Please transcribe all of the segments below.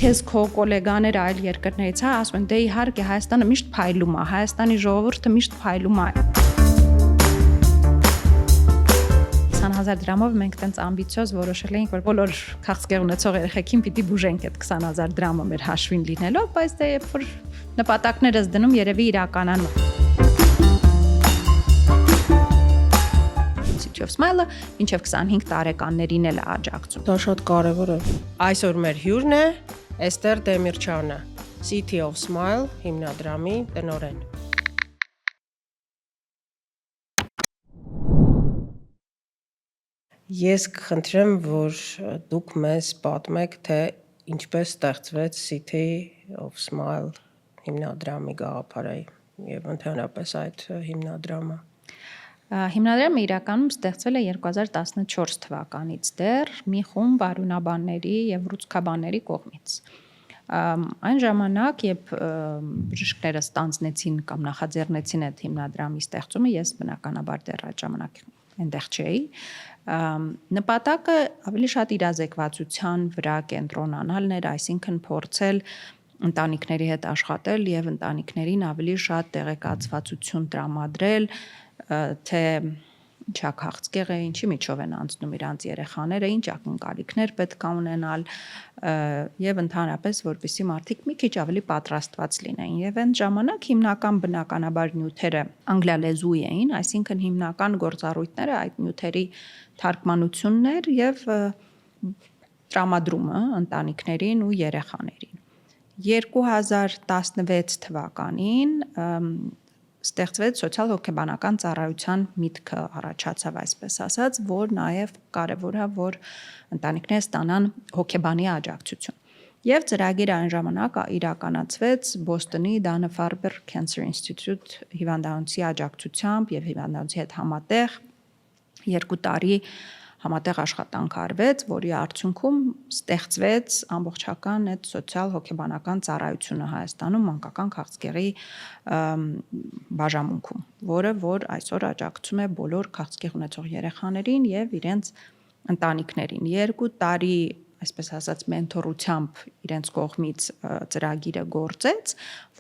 քեզ քո գոլեգաները այլ երկրներից ասում են դե իհարկե Հայաստանը միշտ փայլում է, Հայաստանի ժողովուրդը միշտ փայլում է։ 20,000 դրամով մենք տենց ամբիցիոզ որոշել էինք, որ բոլոր քաղցկեղ ունեցող երեխեքին պիտի բուժենք այդ 20,000 դրամը մեր հաշվին լինելով, բայց դե երբ որ նպատակներս դնում երևի իրականանում։ City of Smile-ը մինչև 25 տարեկաններին էլ է աջակցում։ Դա շատ կարևոր է։ Այսօր մեր հյուրն է Էստեր Դեմիրճյանը, City of Smile հիմնադրամի տնօրեն։ Ես կխնդրեմ, որ դուք մեզ պատմեք, թե ինչպես ստեղծվեց City of Smile հիմնադրամի գաղափարը եւ ընդհանրապես այդ հիմնադրամը։ Հիմնադրամը իրականում ստեղծվել է 2014 թվականից դեռ մի խումբ արյունաբանների եւ ռուցկաբանների կողմից։ Այն ժամանակ, երբ բժիշկները ստանձնեցին կամ նախաձեռնեցին այդ հիմնադրամի ստեղծումը, ես բնականաբար դեռ այդ ժամանակ այնտեղ չէի, նպատակը ավելի շատ իրազեկվածության վրա կենտրոնանալն էր, այսինքն փորձել ընտանիքների հետ աշխատել եւ ընտանիքներին ավելի շատ տեղեկացվածություն տրամադրել, թե ինչա քաղցկեղ է, ինչի միջով են անցնում իրանց երեխաները, ինչ ակնկալիքներ պետք է ունենալ եւ ընդհանրապես որպեսզի մարդիկ մի քիչ ավելի պատրաստված լինեին եւ այն ժամանակ հիմնական բնականաբար նյութերը անգլիալեզու էին, այսինքն հիմնական գործառույթները այդ նյութերի թարգմանություններ եւ տրամադրումը ընտանիքներին ու երեխաներին։ 2016 թվականին ստեղծվեց սոցիալ-հոգեբանական ծառայության միտքը առաջացավ, այսպես ասած, որ նաև կարևոր է, որ ընտանիքները ստանան հոգեբանի աջակցություն։ Եվ ծրագիրը այն ժամանակ իրականացվեց Բոստոնի Dana-Farber Cancer Institute հիվանդանոցի աջակցությամբ եւ հիվանդանոցի հետ համատեղ 2 տարի համատեղ աշխատանք արվեց, որի արդյունքում ստեղծվեց ամբողջական այդ սոցիալ-հոգեբանական ծառայությունը Հայաստանում մանկական քաղցկեղի բաժանմունքում, որ այսօր աջակցում է բոլոր քաղցկեղ ունեցող երեխաներին եւ իրենց ընտանիքներին։ 2 տարի, այսպես ասած, մենթորությամբ իրենց կողմից ծրագիրը գործեց,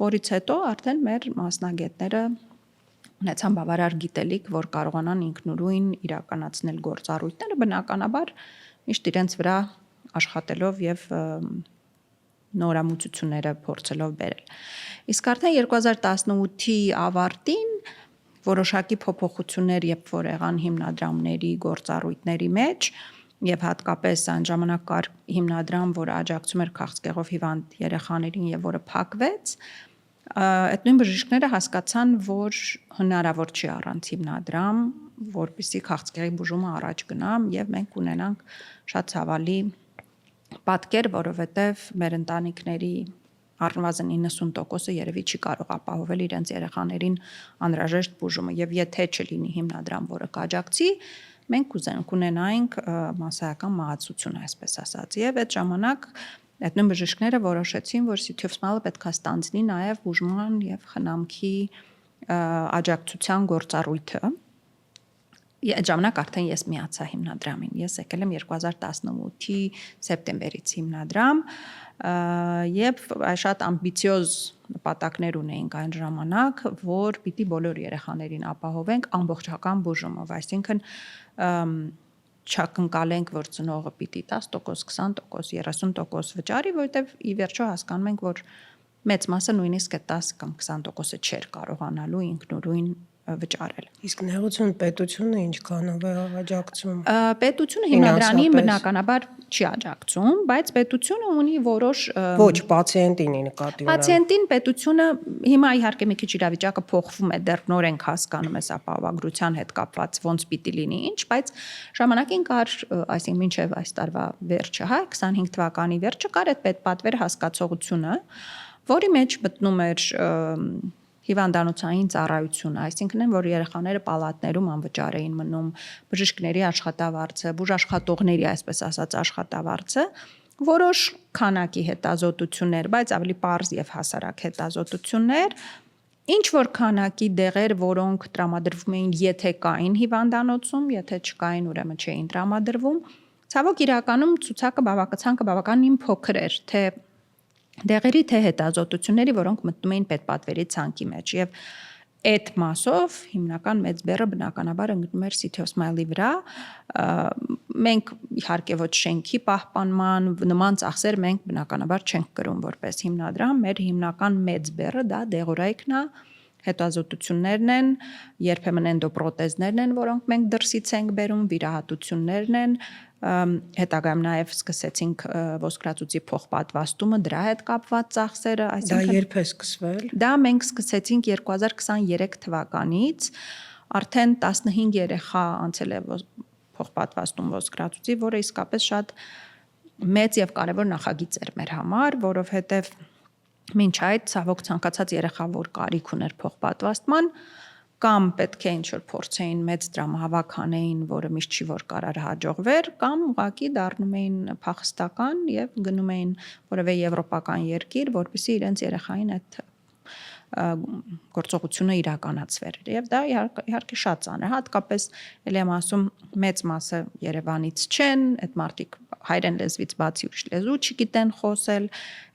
որից հետո արդեն մեր մասնագետները ունեցան բավարար գիտելիք, որ կարողանան ինքնուրույն իրականացնել գործառույթները, բնականաբար միշտ իրենց վրա աշխատելով եւ նորամուծությունները փորձելով բերել։ Իսկ արդեն 2018-ի ավարտին որոշակի փոփոխություններ, երբ որ եղան հիմնադրամների գործառույթների մեջ եւ հատկապես այն ժամանակ կար հիմնադրամ, որը աջակցում էր քաղցկեղով հիվանդ երեխաներին եւ որը փակվեց, այդ նույն բժիշկները հասկացան, որ հնարավոր չի առանց հիմնադրամ, որպեսզի քաղցկեղի բուժումը առաջ գնա եւ մենք ունենանք շատ ցավալի պատկեր, որովհետեւ մեր ընտանիքների առնվազն 90%-ը երևի չի կարող ապահովել իրենց երեխաներին անհրաժեշտ բուժումը եւ եթե չլինի հիմնադրամ, որը կաջակցի, մենք կունենայինք մասսայական մահացություն, այսպես ասած, եւ այդ ժամանակ այդ նույն բժիշկները որոշեցին, որ City of Smile-ը պետք է ստանձնի նաև բուժման եւ խնամքի աջակցության գործառույթը։ Այդ ժամանակ արդեն ես միացա հիմնադրամին։ Ես եկել եմ 2018-ի սեպտեմբերից հիմնադրամ եւ շատ ամբիցիոզ նպատակներ ունեինք այն ժամանակ, որ պիտի բոլոր երեխաներին ապահովենք ամբողջական բուժումով, այսինքն չակնկալենք, որ ծնողը պիտի 10%, 20%, 30% վճարի, որովհետև ի վերջո հասկանում ենք, որ մեծ մասը նույնիսկ 10 կամ 20%-ը չէր կարողանալու ինքնուրույն վճարել։ Իսկ նեղություն պետությունը ինչքանով է աջակցում։ Պետությունը հիմնադրամին բնականաբար չի աջակցում, բայց պետությունը ունի որոշ Ոչ, պացիենտին նկատի ունեմ։ Պացիենտին պետությունը հիմա իհարկե մի քիչ իրավիճակը փոխվում է, դեռ նոր ենք հասկանում ես ապահովագրության հետ կապված ոնց պիտի լինի ինչ, բայց ժամանակին կար, այսինքն մինչև այս տարվա վերջը, 25 թվականի վերջը կար այդ պետպատվեր հասկացողությունը, որի մեջ մտնում էր հիվանդանոցային ծառայությունը, այսինքն որ երեխաները պալատներում անվճար էին մնում, բժիշկների աշխատավարձը, բուժաշխատողների, այսպես ասած, աշխատավարձը, որոշ քանակի հետազոտություններ, բայց ավելի պարզ եւ հասարակ հետազոտություններ, ինչ որ քանակի դեղեր, որոնք տրամադրվում էին, եթե կային հիվանդանոցում, եթե չկային, ուրեմն չէին տրամադրվում, ցավոք իրականում ցուցակը բավականին փոքր էր, թե դեղերի թե հետազոտությունների, որոնք մտնում էին պետպատվերի ցանկի մեջ եւ այդ մասով հիմնական մեծ բեռը բնականաբար ընկնում էր City of Smile-ի վրա մենք իհարկե ոչ շենքի պահպանման նման ծախսեր մենք բնականաբար չենք կրում որպես հիմնադրամ մեր հիմնական մեծ բեռը դա դեղորայքն է հետազոտություններն են, երբեմն էնդոպրոթեզներն են, որոնք մենք դրսից ենք բերում, վիրահատություններն են, հետագայում նաև սկսեցինք ոսկրածուծի փոխպատվաստումը, դրա հետ կապված ծախսերը, այսինքն դա երբ է սկսվել։ Դա մենք սկսեցինք 2023 թվականից, արդեն 15 երեխա անցել է փոխպատվաստում ոսկրածուծի, որը իսկապես շատ մեծ եւ կարեւոր նախագիծ էր մեր համար, որովհետեւ մինչ այդ ցավոք ցանկացած երեխա, որ կարիք ուներ փոխպատվաստման, կամ պետք է ինչ-որ փորձեին մեծ դրամահավաք անեին, որը միշտ չի որ կարար հաջողվեր, կամ ուղղակի դառնում էին փախստական եւ գնում էին որևէ եվրոպական երկիր, որպեսզի իրենց երեխային այդ գործողությունը իրականացվեր։ Եվ դա իհարկե շատ ծանր է, հատկապես ելի եմ ասում մեծ մասը Երևանից չեն, այդ մարդիկ հայրեն լեզվից բացի ուրիշ լեզու չգիտեն խոսել,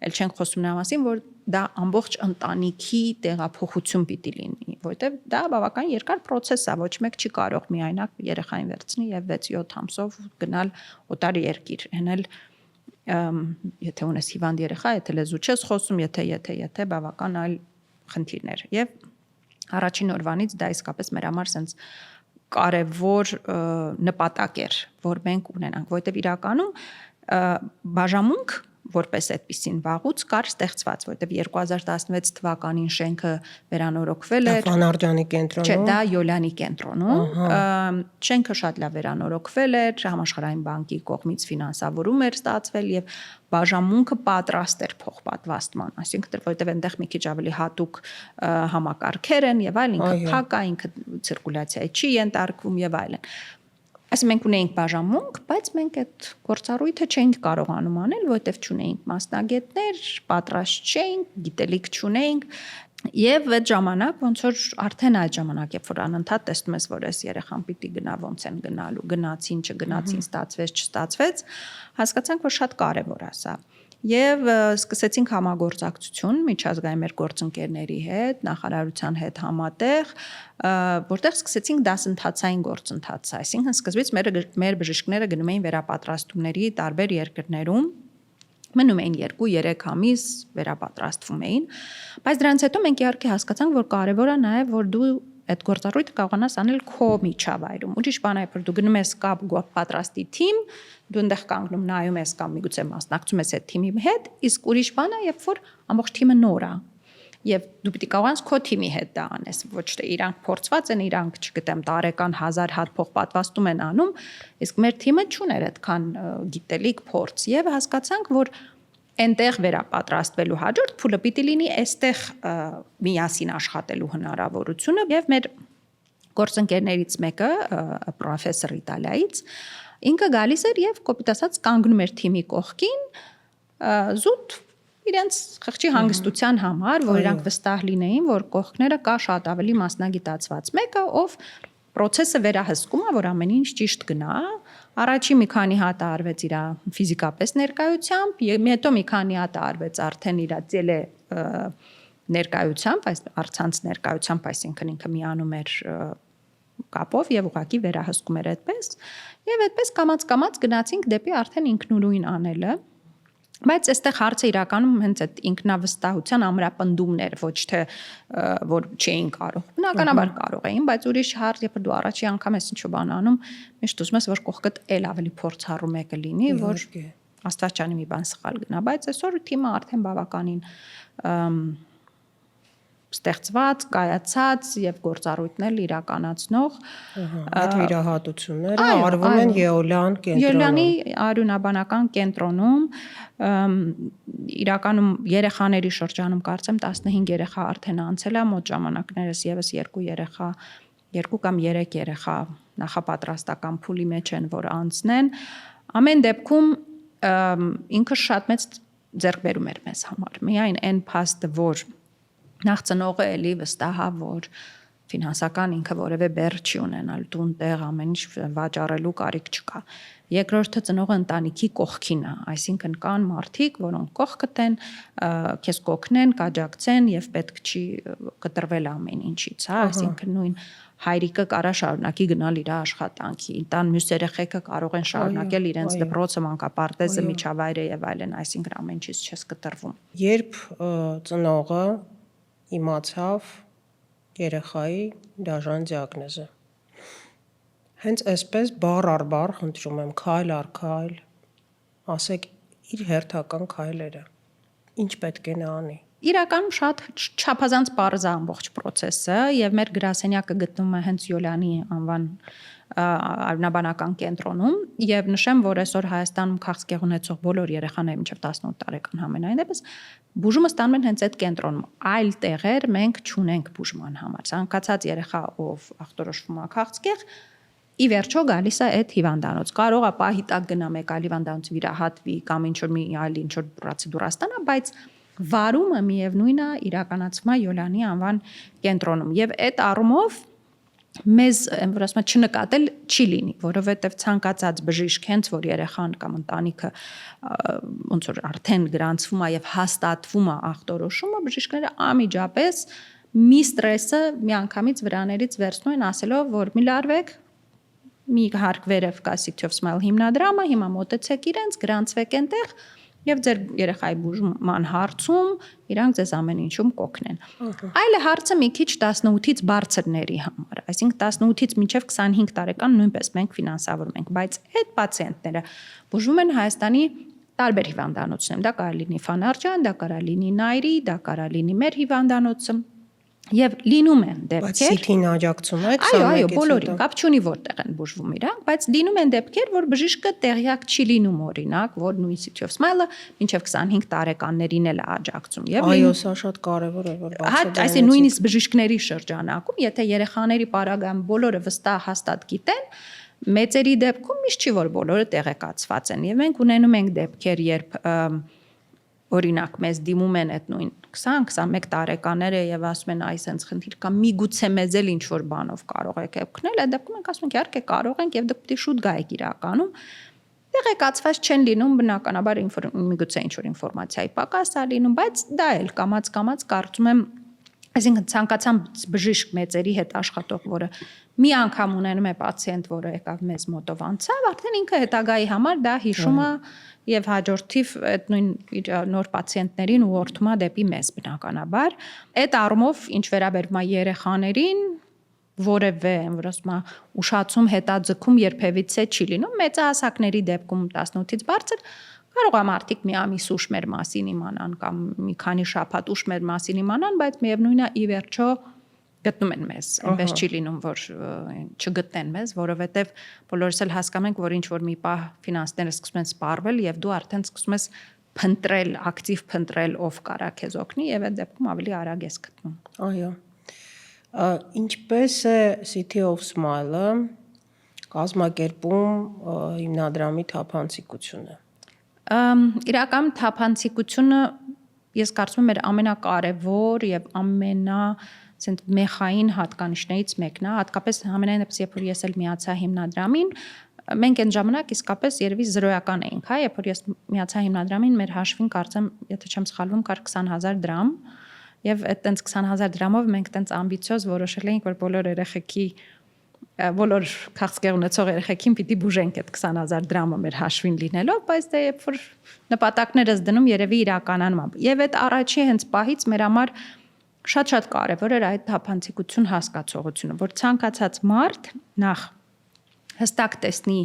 ել չենք խոսում նրա մասին, որ դա ամբողջ ընտանիքի տեղափոխություն պիտի լինի, որտեղ դա բավական երկար process է, ոչ մեկ չի կարող միայնակ երեխային վերցնի եւ 6-7 ամսով գնալ օտար երկիր, հենել եթե ունես հիվանդ երեխա, եթե լեզու չես խոսում, եթե բավական այլ խնդիրներ եւ առաջին օրվանից դա իսկապես մեր համար sense կարևոր նպատակ էր, որ մենք ունենանք, որտեղ իրականում բաժամունք որպես այդպեսին վաղուց կար ստեղծված, որտեղ 2016 թվականին շենքը վերանորոգվել էր։ Վանարջյանի կենտրոնում։ Չէ, դա Յոլյանի կենտրոնում։ Շենքը շատ լավ վերանորոգվել էր, Համաշխարհային բանկի կողմից ֆինանսավորում էր ստացվել եւ բաժամունքը պատրաստ էր փոխպատվաստման, այսինքն որտեղ այնտեղ մի քիչ ավելի հատուկ համակարգեր են եւ այլն, ինքը փակ է, ինքը ցիրկուլյացիայի չի ենթարկվում եւ այլն։ Այսինքն մենք ունեինք բաժամունք, բայց մենք այդ գործառույթը չէինք կարողանում անել, որովհետև չունեինք մասնագետներ, պատրաստ չէինք, գիտելիք չունեինք, եւ այդ ժամանակ ոնց որ արդեն այդ ժամանակ, երբ որ անընդհատ տեսնում ես, որ այս երեխան պիտի գնա ոնց են գնալու, գնացին, չգնացին, ստացվեց, չստացվեց, հասկացանք, որ շատ կարեւոր է սա։ Եվ սկսեցինք համագործակցություն միջազգային մեր գործընկերների հետ, նախարարության հետ համատեղ, որտեղ սկսեցինք դասընթացային գործընթաց, այսինքն սկզբից մեր բժիշկները գնում էին վերապատրաստումների տարբեր երկրներում, մնում էին 2-3 ամիս վերապատրաստվում էին, բայց դրանից հետո մենք իհարկե հասկացանք, որ կարևոր է նաև, որ դու այդ գործառույթը կարողանաս անել քո միջավայրում։ Ուրիշ բան է, որ դու գնում ես կապ պատրաստի թիմ, դու այնտեղ կանգնում նայում ես կամ միգուցե մասնակցում ես այդ թիմի հետ, իսկ ուրիշ բան է, երբ որ ամբողջ թիմը նոր է։ Եվ դու պիտի կարողանաս քո թիմի հետ դա անես, ոչ թե իրանք փորձված են, իրանք, չգիտեմ, տարեկան 1000 հատ փոխպատվաստում են անում, իսկ մեր թիմը չուներ այդքան գիտելիք, փորձ, եւ հասկացանք, որ այնտեղ վերապատրաստվելու հաջորդ փուլը պիտի լինի այստեղ միասին աշխատելու հնարավորությունը եւ մեր գործընկերներից մեկը պրոֆեսոր Իտալիայից ինքը գալիս էր եւ կոպիտ ասած կանգնում էր թիմի կողքին զուտ իրենց խղճի հանգստության համար, որ իրանք վստահ լինեին, որ կողքները կա շատ ավելի մասնագիտացված մեկը, ով process-ը վերահսկում է, որ ամեն ինչ ճիշտ գնա, առաջի մի քանի հատ արվեց իր ֆիզիկապես ներկայությամբ, հետո մի քանի հատ արվեց արդեն իր տելե ներկայությամբ, այս առցանց ներկայությամբ, այսինքն ինքը միանում էր կապով եւ ուղղակի վերահսկում էր այդպես, եւ այդպես կամած գնացինք դեպի արդեն ինքնուրույն անելը, բայց այստեղ հարցը իրականում հենց այդ ինքնավստահության ամրապնդումն էր, ոչ թե որ չէին կարող։ Բնականաբար կարող էին, բայց ուրիշ հարց, երբ դու առաջի անգամ ես ինչ-որ բան անում, միշտ ուզում ես որ կողքդ էլ ավելի փորձառու մեկը լինի, որ Աստված չանի մի բան սխալ գնա, բայց այսօր թիմը արդեն բավականին ստեղծված, կայացած եւ գործառույթներ իրականացնող այդ վիրահատությունները արվում են Յոլյան կենտրոնում։ Յոլյանի արյունաբանական կենտրոնում իրականում երեխաների շրջանում կարծեմ 15 երեխա արդեն անցել է, մոտ ժամանակներս եւս 2 երեխա, 2 կամ 3 երեխա նախապատրաստական փուլի մեջ են, որ անցնեն։ Ամեն դեպքում ինքը շատ մեծ ձեռքբերում էր մեզ համար։ Միայն այն փաստը, որ նախ ծնողը էլի վստահ է, որ ֆինանսական ինքը որևէ բեռ չի ունենալ, տուն, տեղ, ամեն ինչ վաճառելու կարիք չկա։ Երկրորդը ծնողը ընտանիքի կողքին է, այսինքն կան մարդիկ, որոնք կողքդ են, քեզ կօգնեն, կաջակցեն եւ պետք չի կտրվել ամեն ինչից, հա, այսինքն նույն հայրիկը կարա շարունակի գնալ իր աշխատանքի, տան մյուս երեխեքը կարող են շարունակել իրենց դպրոցը, մանկապարտեզը, միջավայրը եւ այլն, այսինքն ամեն ինչից չես կտրվում։ Երբ ծնողը իմացավ երեխայի դաժան դիագնոզը, հենց այսպես բառ առ բառ խնդրում եմ, քայլ առ քայլ, ասեք իր հերթական քայլերը, ինչ պետք է նա անի։ Իրականում շատ չափազանց պարզ է ամբողջ process-ը եւ մեր գրասենյակը գտնվում է հենց Յոլյանի անվան արյունաբանական կենտրոնում եւ նշեմ, որ այսօր Հայաստանում քաղցկեղ ունեցող բոլոր երեխաները մինչեւ 18 տարեկան համենայն դեպս բուժումը ստանում են հենց այդ կենտրոնում։ Այլ տեղեր մենք չունենք բուժման համար։ Ցանկացած երեխա, ով ախտորոշվում է քաղցկեղ, ի վերջո գալիս է այդ հիվանդանոց։ Կարող է պահի տակ գնա մեկ այլ հիվանդանոց վիրահատվի կամ ինչ-որ մի այլ ինչ-որ պրոցեդուրա ստանա, բայց վարումը միևնույնն է իրականացվում է Յոլյանի անվան կենտրոնում եւ այդ առումով մեզ որ ասում եմ չնկատել չի լինի, որովհետեւ ցանկացած բժիշկ հենց որ երեխան կամ ընտանիքը ոնց որ արդեն գրանցվում է եւ հաստատվում է ախտորոշումը, բժիշկները անմիջապես մի ստրեսը միանգամից վրաներից վերցնում են ասելով, որ մի լարվեք, մի հարկ վերև կա City of Smile հիմնադրամը, հիմա մոտեցեք իրենց, գրանցվեք այնտեղ եւ ձեր երեխայի բուժման հարցում իրանք ձեզ ամեն ինչում կօգնեն։ Այլ հարցը մի քիչ 18-ից բարձրների համար, այսինքն 18-ից մինչեւ 25 տարեկան նույնպես մենք ֆինանսավորում ենք, բայց այդ պացիենտները բուժվում են Հայաստանի տարբեր հիվանդանոցներում, դա կարող լինի Ֆանարջան, դա կարող լինի Նայրի, դա կարող լինի մեր հիվանդանոցը եւ լինում են դեպքեր։ Բայց CT-ին աջակցում է 21-ից Այո, բոլորին, կապ չունի որտեղ են բուժվում իրանք, բայց լինում են դեպքեր, որ բժիշկը տեղյակ չի լինում օրինակ, որ նույն City of Smile-ը մինչև 25 տարեկաններին էլ է աջակցում։ Եվ այո, սա շատ կարևոր է, որ բացի այսինքն նույնիսկ բժիշկների շրջանակում, եթե երեխաների պարագայում բոլորը վստահ հաստատ գիտեն, մեծերի դեպքում միշտ չի որ բոլորը տեղեկացված են։ Եվ մենք ունենում ենք դեպքեր, երբ օրինակ մեզ դիմում են այդ նույն 20-21 տարեկանները եւ ասում են այ սենց խնդիր կա, միգուցե մեզ էլ ինչ որ բանով կարող եք օգնել, այդ դեպքում ենք ասում ենք իհարկե կարող ենք եւ դուք պիտի շուտ գայեք իրականում։ Տեղեկացված չեն լինում, բնականաբար միգուցե ինչ որ ինֆորմացիայի պակաս է լինում, բայց դա էլ կամած կարծում եմ, այսինքն ցանկացան բժիշկ մեծերի հետ աշխատող, որը մի անգամ ունենում է պացիենտ, որը եկավ մեզ մոտով անցավ, արդեն ինքը հետագայի համար դա հիշում է եւ հաջորդիվ այդ նույն նոր պացիենտներին ուղղորդում է դեպի մեզ բնականաբար։ Այդ առումով ինչ վերաբերում է երեխաներին, որևէ, որ ասում է ուշացում հետաձգում երբևիցե չի լինում, մեծահասակների դեպքում 18-ից բարձր կարող է մարդիկ մի ամիս ուշ մեր մասին իմանան կամ մի քանի շաբաթ ուշ մեր մասին իմանան, բայց միևնույնն է ի վերջո գտնում են մեզ, այնպես չի լինում, որ չգտնեն մեզ, որովհետև բոլորս էլ հասկանում ենք, որ ինչ որ մի պահ ֆինանսները սկսում են սպառվել եւ դու արդեն սկսում ես փնտրել, ակտիվ փնտրել ով կարա քեզ օգնի եւ այդ դեպքում ավելի արագ ես գտնում։ Այո։ Ինչպես է City of Smile-ը կազմակերպում հիմնադրամի թափանցիկությունը։ Իրական թափանցիկությունը ես կարծում եմ մեր ամենակարևոր եւ ասենք մեխային հատկանիշներից մեկն է, հատկապես համենայն դեպս երբ որ ես էլ միացա հիմնադրամին, մենք այն ժամանակ իսկապես երևի զրոյական էինք, հա, երբ որ ես միացա հիմնադրամին, մեր հաշվին կարծեմ, եթե չեմ սխալվում, կար 20000 դրամ, եւ այդ տենց 20000 դրամով մենք տենց ամբիցիոզ որոշել էինք, որ բոլոր քաղցկեղ ունեցող երեխեքին պիտի բուժենք այդ 20000 դրամը մեր հաշվին լինելով, բայց դե երբ որ նպատակներս դնում երևի իրականանում է։ Եվ այդ առաջի հենց պահից մեր համար շատ կարևոր էր այդ թափանցիկություն հասկացողությունը, որ ցանկացած մարդ նախ հստակ տեսնի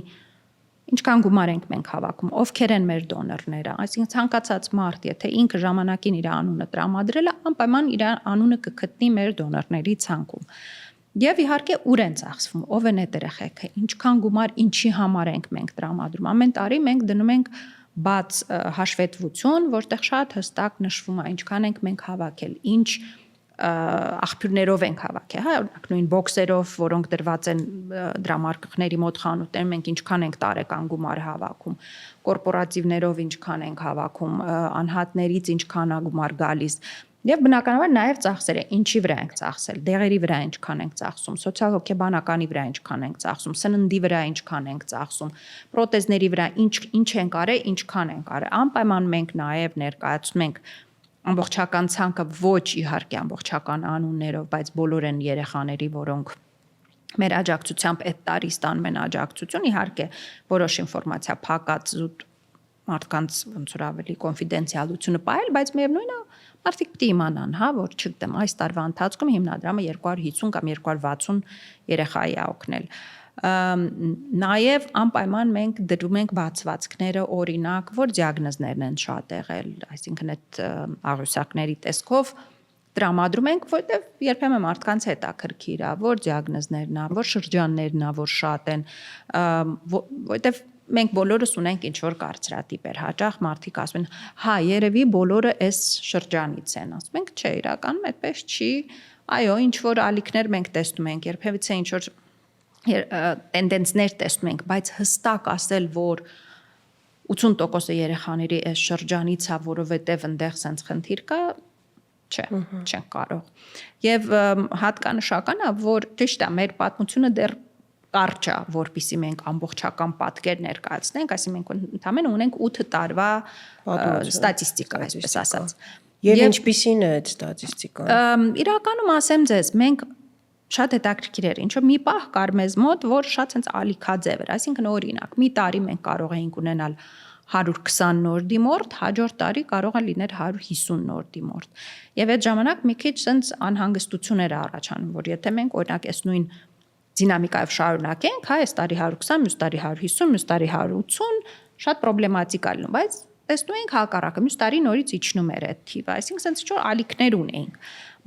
ինչքան գումար ենք մենք հավաքում, ովքեր են մեր դոնորները, այսինքն ցանկացած մարդ, եթե ինքը ժամանակին իր անունը տրամադրել է, անպայման իր անունը կգտնի մեր դոնորների ցանկում։ Եվ իհարկե ուր են ծախսվում, ով են այդ երեխեքը, ինչքան գումար, ինչի համար ենք մենք տրամադրում։ Ամեն տարի մենք դնում ենք բաց հաշվետվություն, որտեղ շատ հստակ նշվում է ինչքան ենք մենք հավաքել, ինչ աղբյուրներով ենք հավաքել, հա, օրինակ նույն բոքսերով, որոնք դրված են դրամարկղների մոտ խանութներում, մենք ինչքան ենք տարեկան գումար հավաքում, կորպորատիվներով ինչքան ենք հավաքում, անհատներից ինչքան է գումար գալիս։ Եվ բնականաբար նաև ծախսերը, ինչի վրա ենք ծախսել, դեղերի վրա ինչքան ենք ծախսում, սոցիալ-հոգեբանականի վրա ինչքան ենք ծախսում, սննդի վրա ինչքան ենք ծախսում, պրոթեզների վրա ինչ ենք արել, ինչքան ենք արել։ Անպայման մենք նաև ներկայացնում ենք ամբողջական ցանկը, ոչ իհարկե ամբողջական անուններով, բայց բոլոր են երեխաների, որոնք մեր աջակցությամբ այդ տարի ստանում են աջակցություն, իհարկե որոշ ինֆորմացիա փակած զուտ մարդկանց ոնց որ ավելի կոնֆիդենցիալությունը պահել, բայց միևնույն է մարդիկ պիտի իմանան, հա, որ չգիտեմ, այս տարվա ընթացքում հիմնադրամը 250 կամ 260 երեխայի է օգնել։ Նաև անպայման մենք դրում ենք բացվածքները, օրինակ, որ դիագնոզներն են շատ եղել, այսինքն այդ աղյուսակների տեսքով տրամադրում ենք, որտեղ երբեմն մարդկանց հետաքրքիր է, որ դիագնոզներն է, որ շրջաններն է, որ շատ են, որտեղ մենք բոլորս ունենք ինչ-որ կարծրատիպեր, հաճախ մարդիկ ասում են, հա, երևի բոլորը այս շրջանից են, ասում ենք, չէ, իրականում այդպես չի, այո, ինչ-որ ալիքներ մենք տեսնում ենք, երբևիցե ինչ-որ տենդենսներ տեսնում ենք, բայց հստակ ասել, որ 80% երեխաների այս շրջանից է, որովհետև այնտեղ sense խնդիր կա, չէ, չենք կարող։ Եվ հատկանշական է, որ ճիշտ է, մեր պատմությունը դեռ կարճ է, որպեսզի մենք ամբողջական պատկեր ներկայացնենք, այսինքն մենք ընդհանրապես ունենք 8 տարվա ստատիստիկա, այսպես ասած։ Եվ ինչպիսին է այդ ստատիստիկան։ Իրականում ասեմ ձեզ, մենք շատ հետաքրքիր էր, ինչ որ մի պահ կար մեզ մոտ, որ շատ sense ալիքաձև էր, այսինքն օրինակ, մի տարի մենք կարող էինք ունենալ 120 նոր դիմորդ, հաջորդ տարի կարող է լինել 150 նոր դիմորդ։ Եվ այդ ժամանակ մի քիչ sense անհանգստություն էր առաջանում, որ եթե մենք օրինակ այս նույն դինամիկայով շարունակենք, հա, այս տարի 120, մյուս տարի 150, մյուս տարի 180, շատ պրոբլեմատիկ է լինում, բայց տեսնում ենք հակառակը, մյուս տարի նորից իջնում էր այդ թիվը, այսինքն sense ինչ-որ ալիքներ ունեինք։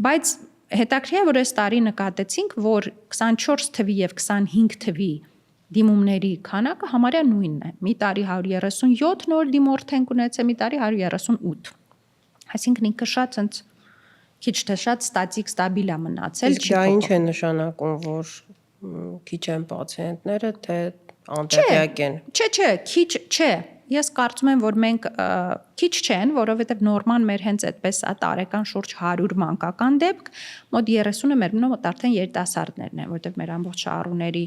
Բայց հետաքրքիր է, որ այս տարի նկատեցինք, որ 24 թվի եւ 25 թվի դիմումների քանակը համարյա նույնն է։ Մի տարի 137 նոր դիմորդ ենք ունեցել, մի տարի 138։ Այսինքն ինքը շատ sense քիչ թե շատ ստատիկ ստաբիլ է մնացել, չի։ Դա ինչ է նշանակում, որ քիչ են պացիենտները, թե անտեղյակ են։ Չէ, քիչ չէ։ Ես կարծում եմ, որ մենք քիչ չեն, որովհետև նորման մեր հենց այդպես է տարեկան շուրջ 100 մանկական դեպք, մոտ 30-ը մեր մոտ արդեն երիտասարդներն են, որովհետև մեր ամբողջ շահառուների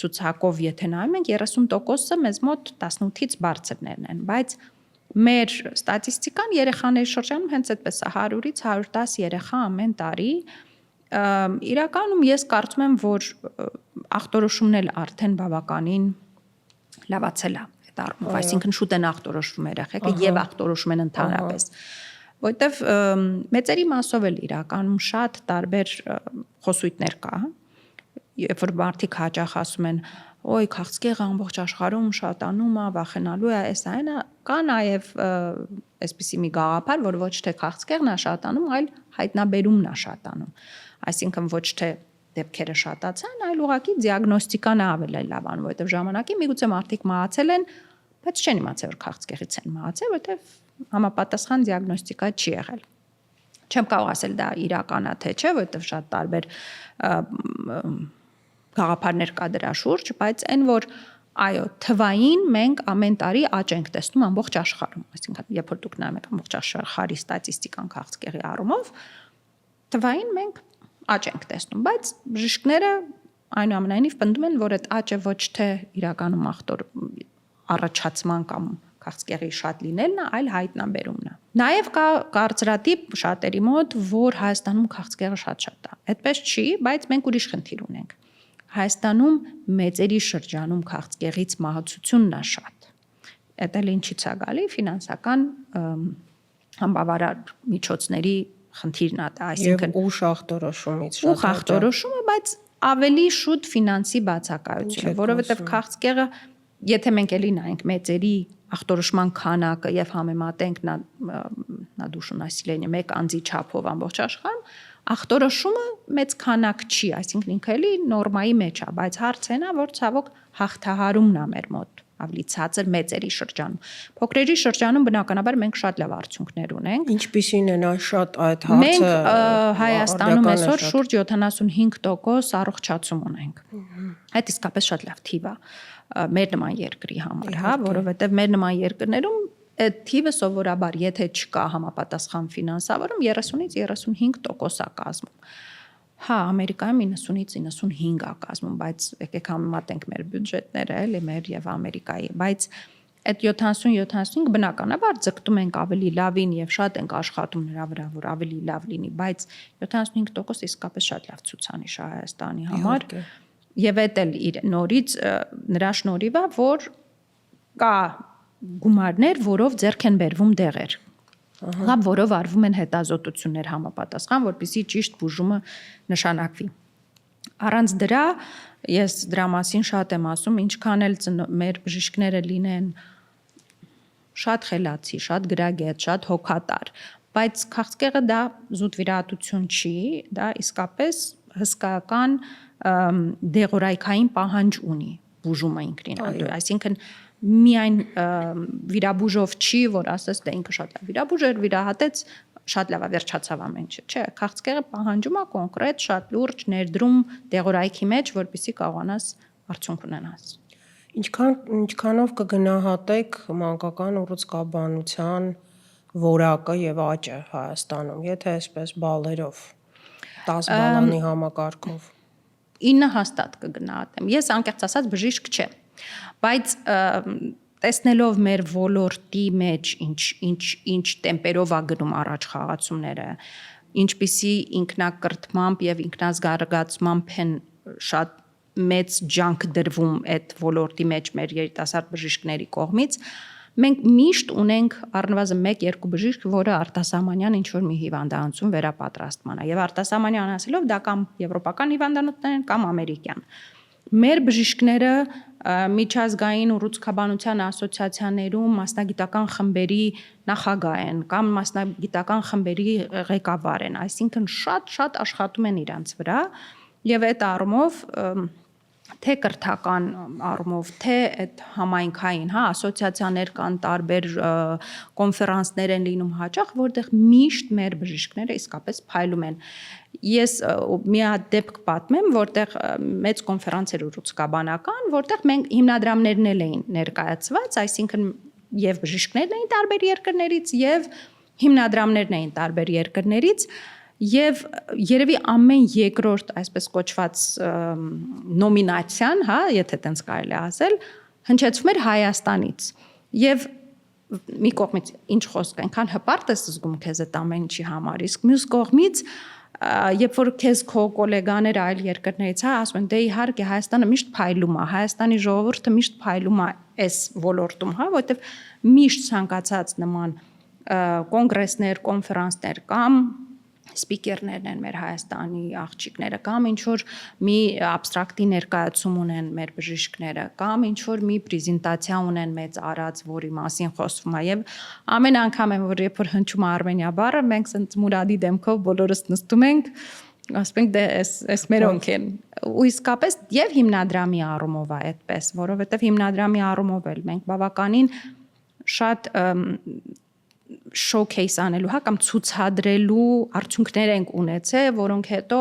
ցուցակով եթե նայում ենք 30%-ը մեզ մոտ 18-ից բարձրներն են, բայց մեր ստատիստիկան երեխաների շրջանում հենց այդպես է 100-ից 110 երեխա ամեն տարի։ Իրականում ես կարծում եմ, որ ախտորոշումն էլ արդեն բավականին լավացել է այդ առումով, այսինքն շուտ են ախտորոշվում երեխեքը եւ ախտորոշում են ընդհանրապես, որտեվ մեծերի մասով էլ իրականում շատ տարբեր խոսույթներ կա, երբ որ մարդիկ հաճախ ասում են, օй քաղցկեղը ամբողջ աշխարհում շատանում է, վախենալու է, այս այնը, կա նաև այսպիսի մի գաղափար, որ ոչ թե քաղցկեղն է շատանում, այլ հայտնաբերումն է շատանում։ Այսինքն ոչ թե դեպքերը շատացան, այլ ուղղակի դիագնոստիկան է ավելի լավանում, որովհետև ժամանակի միգուցե մարդիկ մահացել են, բայց չեն իմացել, որ քաղցկեղից են մահացել, որովհետև համապատասխան դիագնոստիկա չի եղել։ Չեմ կարող ասել դա իրական է թե չէ, որովհետև շատ տարբեր գաղափարներ կա դրա շուրջ, բայց այն որ այո, թվային մենք ամեն տարի աճ ենք տեսնում ամբողջ աշխարհում, այսինքն երբ որ դուք նայում եք ամբողջ աշխարհի ստատիստիկան քաղցկեղի առումով, թվային մենք աճ ենք տեսնում, բայց բժիշկները այնուամենայնիվ պնդում են, որ այդ աճը ոչ թե իրականում ախտոր առաջացման կամ քաղցկեղի շատ լինելն է, այլ հայտնաբերումն է։ Նաև կա կարծրատիպ շատերի մոտ, որ Հայաստանում քաղցկեղը շատ է։ Այդպես չի, բայց մենք ուրիշ խնդիր ունենք։ Հայաստանում մեծերի շրջանում քաղցկեղից մահացությունն է շատ։ Այդ էլ ինչից է գալի ֆինանսական անբավարար միջոցների խնդիրն է դա, այսինքն ուշ ախտորոշումից շատ ուշ ախտորոշումը, բայց ավելի շուտ ֆինանսի բացակայությունը, որովհետև քաղցկեղը, եթե մենք էլի նայենք մեծերի ախտորոշման քանակը եւ համեմատենք նա դուշու նասիլենի մեկ անձի չափով ամբողջ աշխարհում, ախտորոշումը մեծ քանակ չի, այսինքն ինքը էլի նորմայի մեջ է, բայց հարցն է, որ ցավոք հաղթահարումն է մեր մոտ ավելի ցածր մեծերի շրջանում։ Փոքրերի շրջանում բնականաբար մենք շատ լավ արդյունքներ ունենք։ Ինչպիսին են շատ այդ հարցը։ Մենք Հայաստանում այսօր շուրջ 75% առողջացում ունենք։ Այդ իսկապես շատ լավ թիվ է մեր նման երկրի համար, հա, որովհետև մեր նման երկրներում այդ թիվը սովորաբար եթե չկա համապատասխան ֆինանսավորում 30-ից 35% է կազմում։ Հա, Ամերիկայում 90-ից 95 է կազմում, բայց եկեք համեմատենք մեր բյուջետները, էլի մեր եւ Ամերիկայի, բայց այդ 70-75 բնականաբար ձգտում ենք ավելի լավին եւ շատ ենք աշխատում նրա վրա, որ ավելի լավ լինի, բայց 75% իսկապես շատ լավ ցուցանիշ է Հայաստանի համար։ Եվ այդ էլ իր նորից նրա շնորհիվ է, որ կա գումարներ, որով ձեռք են բերվում դեղեր։ Հա, որով արվում են հետազոտություններ համապատասխան, որպեսզի ճիշտ բուժումը նշանակվի։ Առանց դրա ես դրա մասին շատ եմ ասում, ինչքան էլ մեր բժիշկները լինեն շատ խելացի, շատ գրագետ, շատ հոգատար, բայց քաղցկեղը դա զուտ վիրահատություն չի, դա իսկապես հսկայական դեղորայքային պահանջ ունի բուժումը ինքնին, այսինքն միայն վիրաբուժով չի, որ ասես դե ինքը շատ լավ վիրաբուժ էր, վիրահատեց, շատ լավ է վերջացավ ամեն ինչ, չէ, քաղցկեղը պահանջում է կոնկրետ շատ լուրջ ներդրում դեղորայքի մեջ, որպեսզի կարողանաս արդյունք ունենաս։ Ինչքանով կգնահատեք մանկական ուռուցքաբանության որակը եւ աճը Հայաստանում, եթե այսպես բալերով 10 բալանի համակարգով։ 9 հաստատ կգնահատեմ։ Ես անկեղծ ասած բժիշկ չեմ, բայց տեսնելով մեր ոլորտի մեջ ինչ տեմպերով է գնում առաջ խաղացումները, ինչպիսի ինքնակրթմամբ եւ ինքնազգարգացմամբ են շատ մեծ ջանք դրվում այդ ոլորտի մեջ մեր երիտասարդ բժիշկների կողմից, մենք միշտ ունենք առնվազն 1-2 բժիշկ, որը արտասահմանյան ինչ-որ մի հիվանդանոցում վերապատրաստման է, եւ արտասահմանյան ասելով դա կամ եվրոպական հիվանդանոցներ են կամ ամերիկյան։ Մեր բժիշկները միջազգային ուռուցքաբանության ասոցիացիաներում մասնագիտական խմբերի նախագահ են կամ մասնագիտական խմբերի ղեկավար են, այսինքն շատ աշխատում են իրանց վրա եւ այդ առումով թե կրթական առումով, թե այդ համայնքային, հա, ասոցիացիաներ կան, տարբեր կոնֆերանսներ են լինում հաճախ, որտեղ միշտ մեր բժիշկները իսկապես փայլում են։ Ես մի հատ դեպք պատմեմ, որտեղ մեծ կոնֆերանս էր ուռուցքաբանական, որտեղ մենք հիմնադրամներն էլ էին ներկայացված, այսինքն եւ բժիշկներն էին տարբեր երկրներից եւ հիմնադրամներն էին տարբեր երկրներից եւ երևի ամեն երկրորդ այսպես կոչված նոմինացիան, հա, եթե տենց կարելի է ասել, հնչեցվում էր Հայաստանից։ Եվ մի կողմից ինչ խոսք, այնքան հպարտ ես զգում քեզ այդ ամեն ինչի համար, իսկ մյուս կողմից երբ որ քեզ քո գոլեգաները այլ երկրներից հա ասում են դե իհարկե Հայաստանը միշտ փայլում է, Հայաստանի ժողովուրդը միշտ փայլում է այս ոլորտում, հա, որովհետեւ միշտ ցանկացած նման կոնգրեսներ, կոնֆերանսներ կամ սպիկերներն են մեր Հայաստանի աղջիկները, կամ ինչ-որ մի աբստրակտի ներկայացում ունեն մեր բժիշկները, կամ ինչ-որ մի պրեզենտացիա ունեն մեծ արած, որի մասին խոսվում է, եւ ամեն անգամ որ երբ որ հնչում է Արմենիա բառը, մենք սենց մուրադի դեմքով բոլորս նստում ենք, ասում ենք դե էս մերոնք են, ու իսկապես եւ հիմնադրամի առումով է այդպես, որովհետեւ հիմնադրամի առումով էլ մենք բավականին շատ շոուքեյս անելու, հա, կամ ցուցադրելու արդյունքներ ենք ունեցել, որոնք հետո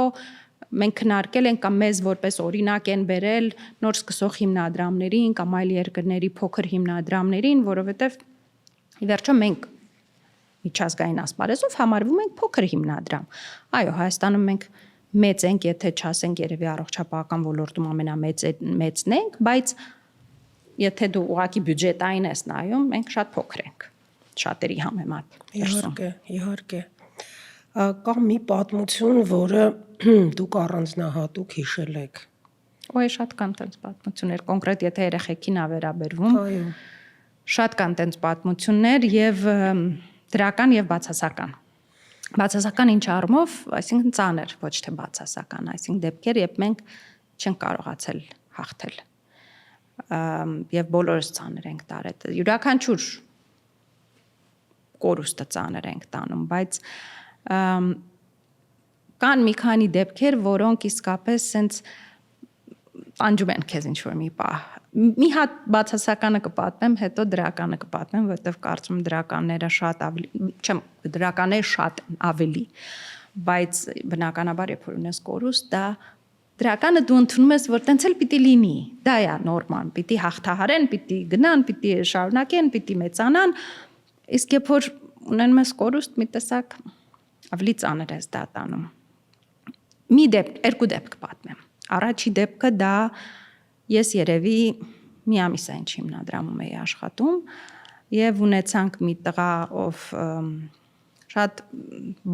մենք քննարկել ենք կամ մեզ որպես օրինակ են բերել նոր սկսող հիմնադրամներին կամ այլ երկրների փոքր հիմնադրամներին, որովհետև ի վերջո մենք միջազգային ասպարեզով համարվում ենք փոքր հիմնադրամ։ Այո, Հայաստանում մենք մեծ ենք, եթե չասենք երևի առողջապահական ոլորտում ամենամեծն ենք, բայց եթե դու ուղղակի բյուջետային ես նայում, մենք շատ փոքր ենք շատերի համեմատ։ Իհարկե։ Կա մի պատմություն, որը դուք առանձնահատուկ հիշել եք։ Ոյ շատ կան տենց պատմություններ, կոնկրետ եթե երեխեքին ա վերաբերվում։ Այո։ Շատ կան տենց պատմություններ եւ դրական եւ բացասական։ Բացասական ինչ առումով, այսինքն ծանր, ոչ թե բացասական, այսինքն դեպքեր, երբ մենք չենք կարողացել հաղթել։ Եվ բոլորս ծանր ենք տարել։ Յուրաքանչյուր կորուստը ծանր ենք տանում, բայց կան մի քանի դեպքեր, որոնք իսկապես սենց տանջում են քեզ ինչ-որ մի պահ։ Մի հատ բացասականը կպատմեմ, հետո դրականը կպատմեմ, որովհետև կարծում եմ դրականները շատ ավելի, չեմ, դրականները շատ ավելի, բայց բնականաբար երբ որ ունես կորուստ, դա դրականը դու ընդունում ես, որ տենց էլ պիտի լինի, դա է նորման, պիտի հաղթահարեն, պիտի գնան, պիտի շարունակեն, պիտի մեծանան, Իսկ երբ որ ունենում ես կորուստ, մի տեսակ ավելի ծանր ես դա տանում։ Երկու դեպք պատմեմ։ Առաջի դեպքը դա ես երևի մի ամիս է ինչ հիմնադրամում էի աշխատում եւ ունեցանք մի տղա, ով շատ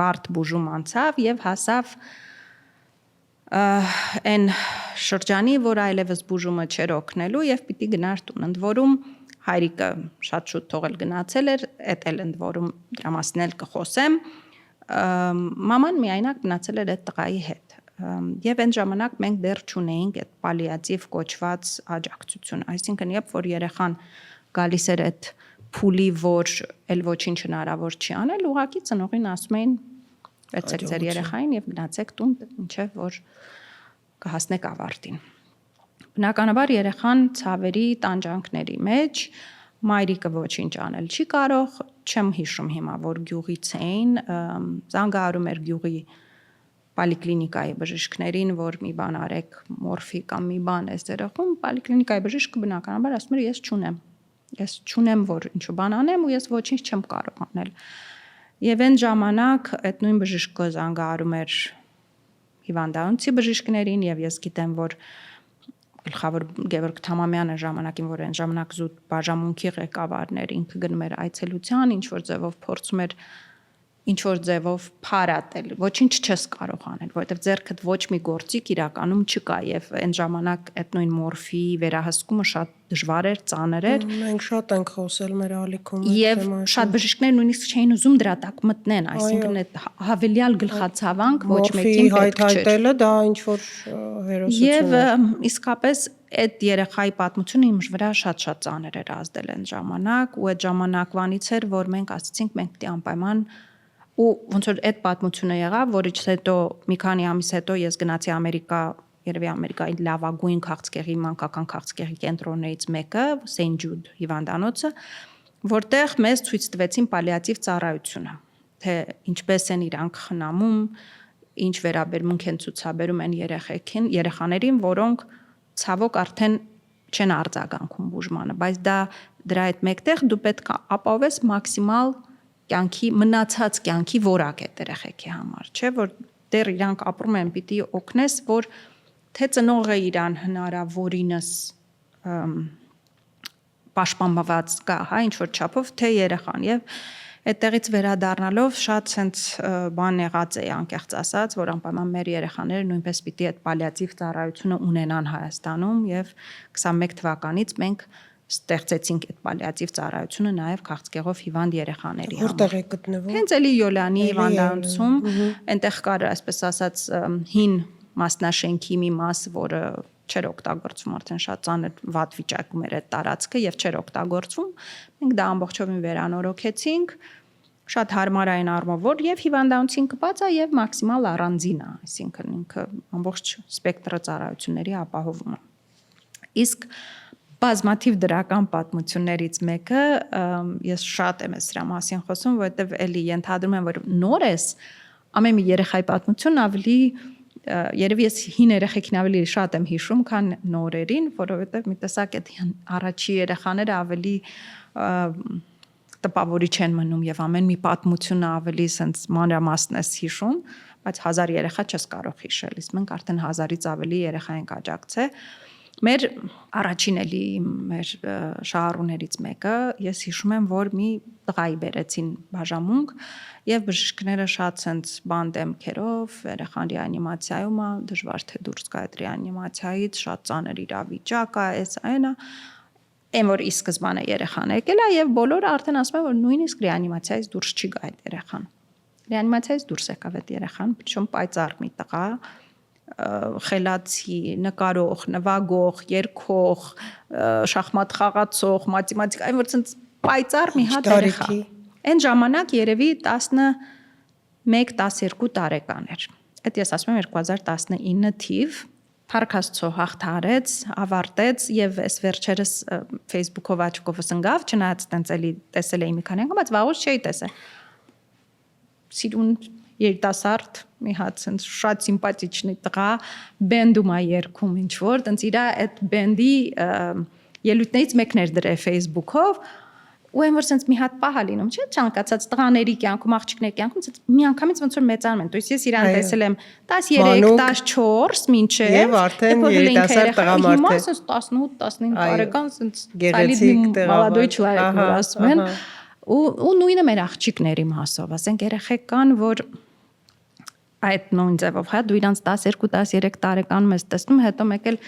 բարդ բուժում անցավ եւ հասավ այն շրջանի, որ այլևս բուժումը չէր օգնելու եւ պիտի գնար տուն։ Ընդ որում հայրիկը շատ շուտ թողել գնացել էր, էդ էլ ընդ որում դրա մասին էլ կխոսեմ։ Մաման միայնակ մնացել էր այդ տղայի հետ։ Եվ այն ժամանակ մենք դեռ չունեինք այդ պալիատիվ կոչված աջակցություն, այսինքն երբ որ երեխան գալիս էր այդ փուլի, որ էլ ոչինչ հնարավոր չի անել, ուղղակի ծնողին ասում էին վերցեք ձեր երեխային եւ գնացեք տուն, մինչեւ որ կհասնեք ավարտին։ Բնականաբար երեխան ցավերի տանջանքների մեջ, մայրիկը ոչինչ անել չի կարող, չեմ հիշում հիմա որ գյուղից էին, զանգահարում էր գյուղի պոլիկլինիկայի բժիշկներին, որ մի բան արեք, մորֆի կամ մի բան էս երախում, պոլիկլինիկայի բժիշկը բնականաբար ասում էր ես չունեմ որ ինչ բան անեմ ու ես ոչինչ չեմ կարող անել։ Եվ այն ժամանակ այդ նույն բժիշկը զանգահարում էր հիվանդանոցի բժիշկներին եւ ես գիտեմ որ գլխավոր Գևորգ Թամամյանը ժամանակին որ այն ժամանակ զուտ բաժանմունքի ղեկավարներ ինքը գնում էր այցելության, ինչ որ ձևով փորձում էր ինչ որ ձևով փարատել, ոչինչ չես կարող անել, որովհետև ձեռքդ ոչ մի գործիք իրականում չկա եւ այն ժամանակ այդ նույն մորֆիի վերահսկումը շատ դժվար էր, ծանր էր։ Մենք շատ ենք խոսել մեր ալիքում եւ շատ բժիշկներ նույնիսկ չէին ուզում դրա տակ մտնեն, այսինքն այդ հավելյալ գլխացավանք ոչ մեկին պետք չէր։ Հայտայտելը դա ինչ որ հերոսություն է։ Եվ իսկապես այդ երեխայի պատմությունը իմ վրա շատ ծանր էր ազդել այն ժամանակ ու այդ ժամանակվանից էր որ մենք ասացինք մենք պետք է անպայման ու ոնց որ այդ պատմությունը եղավ, որից հետո մի քանի ամիս հետո ես գնացի Ամերիկա, երևի Ամերիկայի լավագույն քաղցկեղի մանկական քաղցկեղի կենտրոններից մեկը, St. Jude հիվանդանոցը, որտեղ մեզ ցույց տվեցին պալիատիվ ծառայությունը, թե ինչպես են իրանք խնամում, ինչ վերաբերմունք են ցուցաբերում են երեխաներին, որոնք ցավոք արդեն չեն արձագանքում բուժմանը, բայց դրա հետ մեկտեղ դու պետք է ապահովես մաքսիմալ կյանքի մնացած կյանքի որակ է երեխեքի համար, չէ՞ որ դեռ իրանք ապրում են, պիտի օգնես, որ թե ծնողը իրան հնարավորինս պաշտպանված կա, հա, ինչ որ չափով, թե երեխան եւ այդտեղից վերադառնալով շատ sense բան եղած է անկեղծ ասած, որ անպայման մեր երեխաները նույնպես պիտի այդ պալիատիվ ծառայությունը ունենան Հայաստանում եւ 21 թվականից մենք ստեղծեցինք այդ պալիատիվ ծառայությունը նաև քաղցկեղով հիվանդ երեխաների համար։ Որտեղ է գտնվում։ Հենց էլի Յոլյանի հիվանդանոցում, այնտեղ կար, այսպես ասած, հին մասնաշենքի մի մաս, որը չէր օգտագործվում, արդեն շատ ծանր վատ վիճակում էր այդ տարածքը եւ չէր օգտագործվում։ Մենք դա ամբողջովին վերանորոգեցինք, շատ հարմարային առումով, որ եւ հիվանդանոցին կպած է եւ մաքսիմալ առանձին է, այսինքն ինքը ամբողջ սպեկտրը ծառայությունների ապահովում է։ Իսկ բազմաթիվ դրական պատմություններից մեկը ես շատ եմ սրա մասին խոսում, որովհետև էլի ենթադրում եմ, որ նոր ես ամեն մի երեխայի պատմություն ավելի երևի ես հին երեխեքին ավելի շատ եմ հիշում, քան նորերին, որովհետև մի տեսակ այդ առաջի երեխաները ավելի տպավորիչ են մնում եւ ամեն մի պատմությունը ավելի sense մանրամասն ես հիշում, բայց 1000 երեխա չես կարող հիշել, իսկ մենք արդեն 1000-ից ավելի երեխա ենք աջակցել։ Մեր առաջին էլի մեր շահառուներից մեկը ես հիշում եմ որ մի տղայի բերեցին բաժանմունք եւ բժիշկները շատ sense բան դեմքերով երեխան ռեանիմացիայում է դժվար թե դուրս գա այդ ռեանիմացիայից շատ ծանր իրավիճակ է այս այնա այն որ ի սկզբանե երեխան եկել է եւ բոլորը արդեն ասում են որ նույնիսկ ռեանիմացիայից դուրս չի գա այդ երեխան ռեանիմացիայից դուրս եկավ այդ երեխան причем պայծառ մի տղա խելացի, նկարող, նվագող, երգող, շախմատ խաղացող, մաթեմատիկ, այն որ ցած պայծառ մի հատ երեխա։ Այն ժամանակ երևի 11-12 տարեկան էր։ Այդ ես ասում եմ 2019 թիվ, Փառք Աստծո հաղթարեց, ավարտեց եւ այս վերջերս Facebook-ով աչքովս ընկավ, չնայած տենց էլի տեսել էի մի քանի անգամ, բայց վաղուց չէի տեսել։ Սիրուն երիտասարդ մի հատ sense շատ սիմպաթիչնի տղա բենդում է երգում ինչ որ տենց իր այդ բենդի ելույթներից մեկն էր դրել Facebook-ով ու այն որ sense մի հատ պահ լինում, չէ՞, ցանկացած տղաների կյանքում, աղջիկների կյանքում sense միանգամից ոնց որ մեծանում են։ Դույս ես իրան տեսել եմ 13-14 մինչև եւ արդեն երիտասարդ տղամարդ է։ Հիմա sense 18-19 տարեկան sense գեղեցիկ молодой человек, որ ասում են։ Ու նույնը մեր աղջիկների մասով, ասենք երեխեք կան, որ այդ նույն ձևով, հա, դու իրանց 12-13 տարեկանում ես տեսնում, հետո մեկ էլ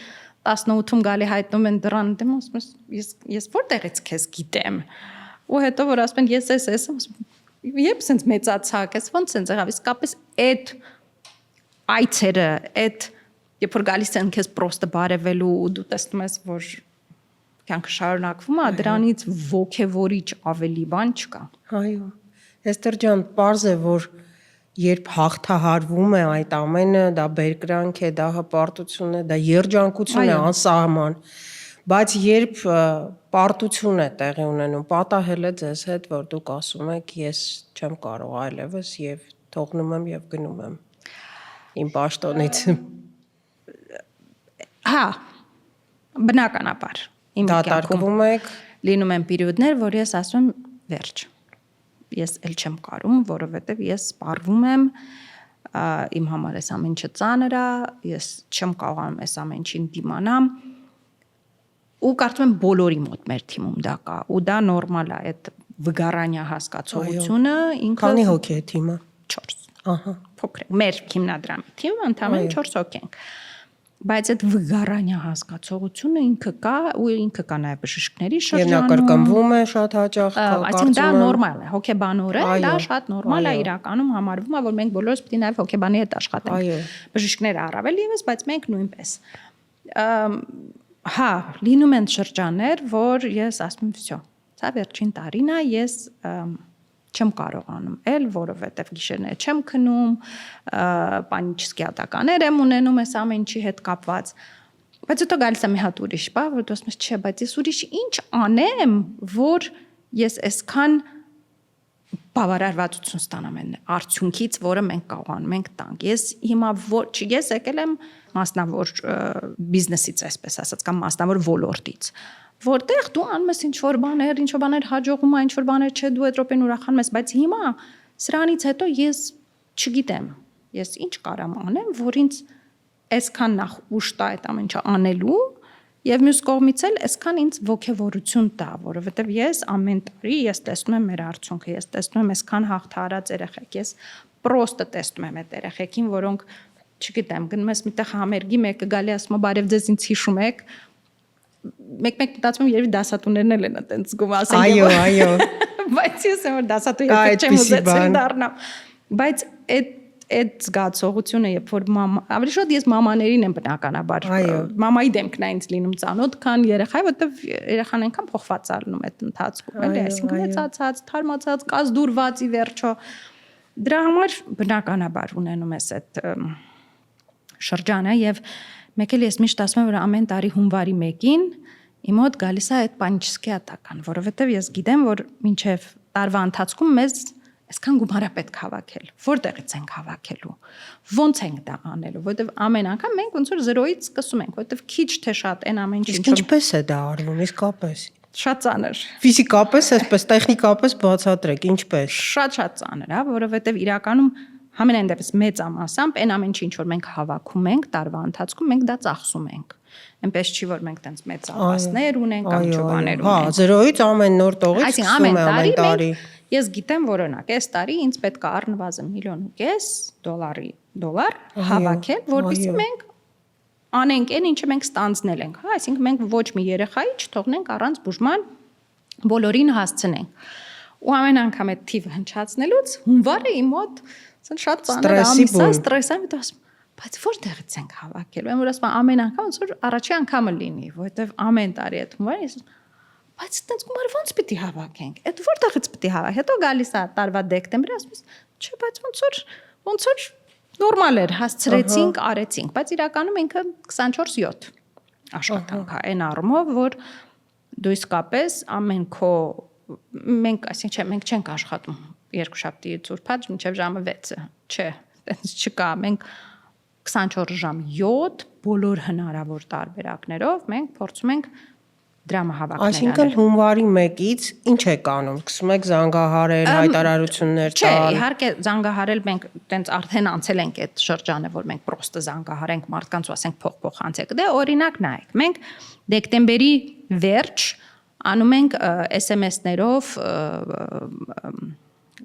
18-ում գալի հայտնում են դրան դեմ, ասում ես որտեղից քեզ գիտեմ։ Ու հետո որ ասում են ես երբ sense մեծացակ, ես ոնց sense եղավ, իսկապես այդ այցերը, այդ երբ որ գալիս են քեզ պրոստը բարևելու ու դու տեսնում ես, որ կյանքը շարունակվում է, դրանից ոգևորիչ ավելի բան չկա։ Այո։ Էստեր ջան, պարզ է, որ երբ հաղթահարվում է այդ ամենը, դա բերկրանք է, դա հպարտություն է, դա երջանկություն է անսահման, բայց երբ պարտություն է տեղի ունենում, պատահել է ձեզ հետ, որ դուք ասում եք, ես չեմ կարող այլևս եւ թողնում եմ եւ գնում եմ իմ պաշտոնից։ Հա, բնականաբար։ Դատարկվում եք, լինում են պերիոդներ, որ ես ասում եմ վերջ։ Ես էլ չեմ կարում, որովհետև ես սպառվում եմ, իմ համար այս ամեն ինչը ծանր է, ես չեմ կարողանում այս ամեն ինչին դիմանամ։ Ու կարծում եմ բոլորի մոտ մեր թիմում դա կա, ու դա նորմալ է, այդ վգարանյա հասկացողությունը ինքը։ Քանի հոգի է թիմը։ 4։ Ահա, փոքր է։ Մեր հիմնադրամի թիմը ընդհանրապես 4 հոգի ենք։ Բայց այդ վգարանյա հասկացողությունը ինքը կա ու ինքը կա նաև բժիշկների շրջանում։ Եվ նա կրկնվում է շատ հաճախ, այսինքն դա նորմալ է, հոգեբանորեն դա շատ նորմալ է, իրականում համարվում է, որ մենք բոլորս պետք է նաև հոգեբանի հետ աշխատենք։ Բժիշկները առավել եւս, բայց մենք նույնպես։ Հա, լինում են շրջաններ, որ ես ասում եմ, վсё, սա վերջին տարին է, ես չեմ կարողանում էլ, որովհետև գիշերները չեմ քնում, պանիչսկի ատականներ եմ ունենում այս ամեն ինչի հետ կապված։ Բայց հետո գալիս է մի հատ ուրիշ, բա, որ դու ասում ես, չէ, բայց ես ուրիշ ինչ անեմ, որ ես այսքան բավարարվածություն ստանամ այն արդյունքից, որը մենք կարողանում ենք տանք։ Ես հիմա ես եկել եմ մասնավոր բիզնեսից, այսպես ասած, կամ մասնավոր ոլորտից, որտեղ դու անում ես ինչ-որ բաներ հաջողում է, ինչ-որ բաներ չէ, դու այդ րոպեն ուրախանում ես, բայց հիմա սրանից հետո ես չգիտեմ, ես ինչ կարամ անեմ, որ ինձ այսքան նախ ուժ տա այդ ամեն ինչը անելու, եւ մյուս կողմից էլ այսքան ինձ ոգևորություն տա, որովհետեւ ես ամեն տարի ես տեսնում եմ մեր արդյունքը, ես տեսնում եմ այսքան հաղթահարած երեխեք, ես պրոստը տեսնում եմ այդ երեխեքին, որոնք, չգիտեմ, գնում ես միտեղ համերգի, մեկը գալի ասում է բարև ձեզ, ինձ հիշում եք, մեկ մտածում եմ երևի դասատուներն էլ են այտենց զգում, ասենք։ Այո։ Բայց ես եմ որ դասատու եթե չեմ ուզեցել դառնամ, բայց այդ զգացողությունը, երբ որ ավելի շատ ես մամաներին եմ բնականաբար, մամայի դեմքն է ինձ լինում ծանոթ, քան երեխայի, որովհետև երեխան այնքան փոխված է լինում այդ ընթացքում, էլի, այսինքն մեծացած, թարմացած, կազդուրված ի վերջո։ Դրա համար բնականաբար ունենում ես այդ շրջանը եւ մեկ էլ ես միշտ ասում եմ, որ ամեն տարի հունվարի 1-ին իմ մոտ գալիս է այդ պանիչսկի ատական, որովհետև ես գիտեմ, որ մինչև տարվա ընթացքում մեզ այսքան գումար է պետք հավաքել։ Որտեղից ենք հավաքելու։ Ոնց ենք դա անելու, որովհետև ամեն անգամ մենք ոնց որ 0-ից սկսում ենք, որովհետև քիչ թե շատ այն ամեն ինչ ինչ ինչպես է դա արվում, իսկապես։ Շատ ծանր։ Ֆիզիկապես, այսպես տեխնիկապես բացատրեք, ինչպես։ Շատ ծանր է, որովհետև իրականում համենայն դեպս մեծամասամբ այն ամեն ինչ որ մենք հավաքում ենք տարվա ընթացքում մենք դա ծախսում ենք։ Այնպես չի որ մենք տենց մեծ ապասներ ունենք կամ ճոբաներ ունենք։ Հա, 0-ից ամեն նոր տողից սկսում է ամեն տարի։ Ես գիտեմ, որ օրինակ, այս տարի ինձ պետք է առնվազն 1.5 միլիոն հավաքել, որովհետեւ մենք անենք այն ինչը մենք ստանձնել ենք, հա, այսինքն մենք ոչ մի երեխայի չթողնենք առանց բուժման բոլորին հասցնենք։ Ու ամեն անգամ այդ թիվը հնչացնելուց հունվարը իմ մոտ շատ ծանր ամիս է, ստրեսային դասում, բայց որտեղից ենք հավաքելու։ Եմ որ ասում ամեն անգամ ոնց որ առաջի անգամը լինի, որովհետև ամեն տարի այդ հունվարը ես բայց այդպես գումար ոնց պիտի հավաքենք։ Այդ որտեղից պիտի հավաքենք։ Հետո գալիս է տարվա դեկտեմբերը, ասում ես, չէ, բայց ոնց որ նորմալ էր, հասցրեցինք, արեցինք, բայց իրականում ինքը 24/7 աշխատանք է, այն առումով, որ դու իսկապես ամեն քո մենք, այսինքն մենք չենք աշխատում երկուշաբթիից ուրբաթ մինչև ժամը 6-ը, չէ, այդպես չկա, մենք 24 ժամ 7 բոլոր հնարավոր տարբերակներով մենք փորձում ենք դրամահավաքներ։ Այսինքն հունվարի 1-ից ինչ եք անում։ Սկսում եք զանգահարել, հայտարարություններ Չէ, տալ։ իհարկե զանգահարել մենք տենց արդեն անցել ենք այդ շրջանը, որ մենք պրոստը զանգահարենք մարդկանց ու ասենք փոխանցեք։ Դե օրինակ նայեք, մենք դեկտեմբերի վերջ անում ենք SMS-ներով,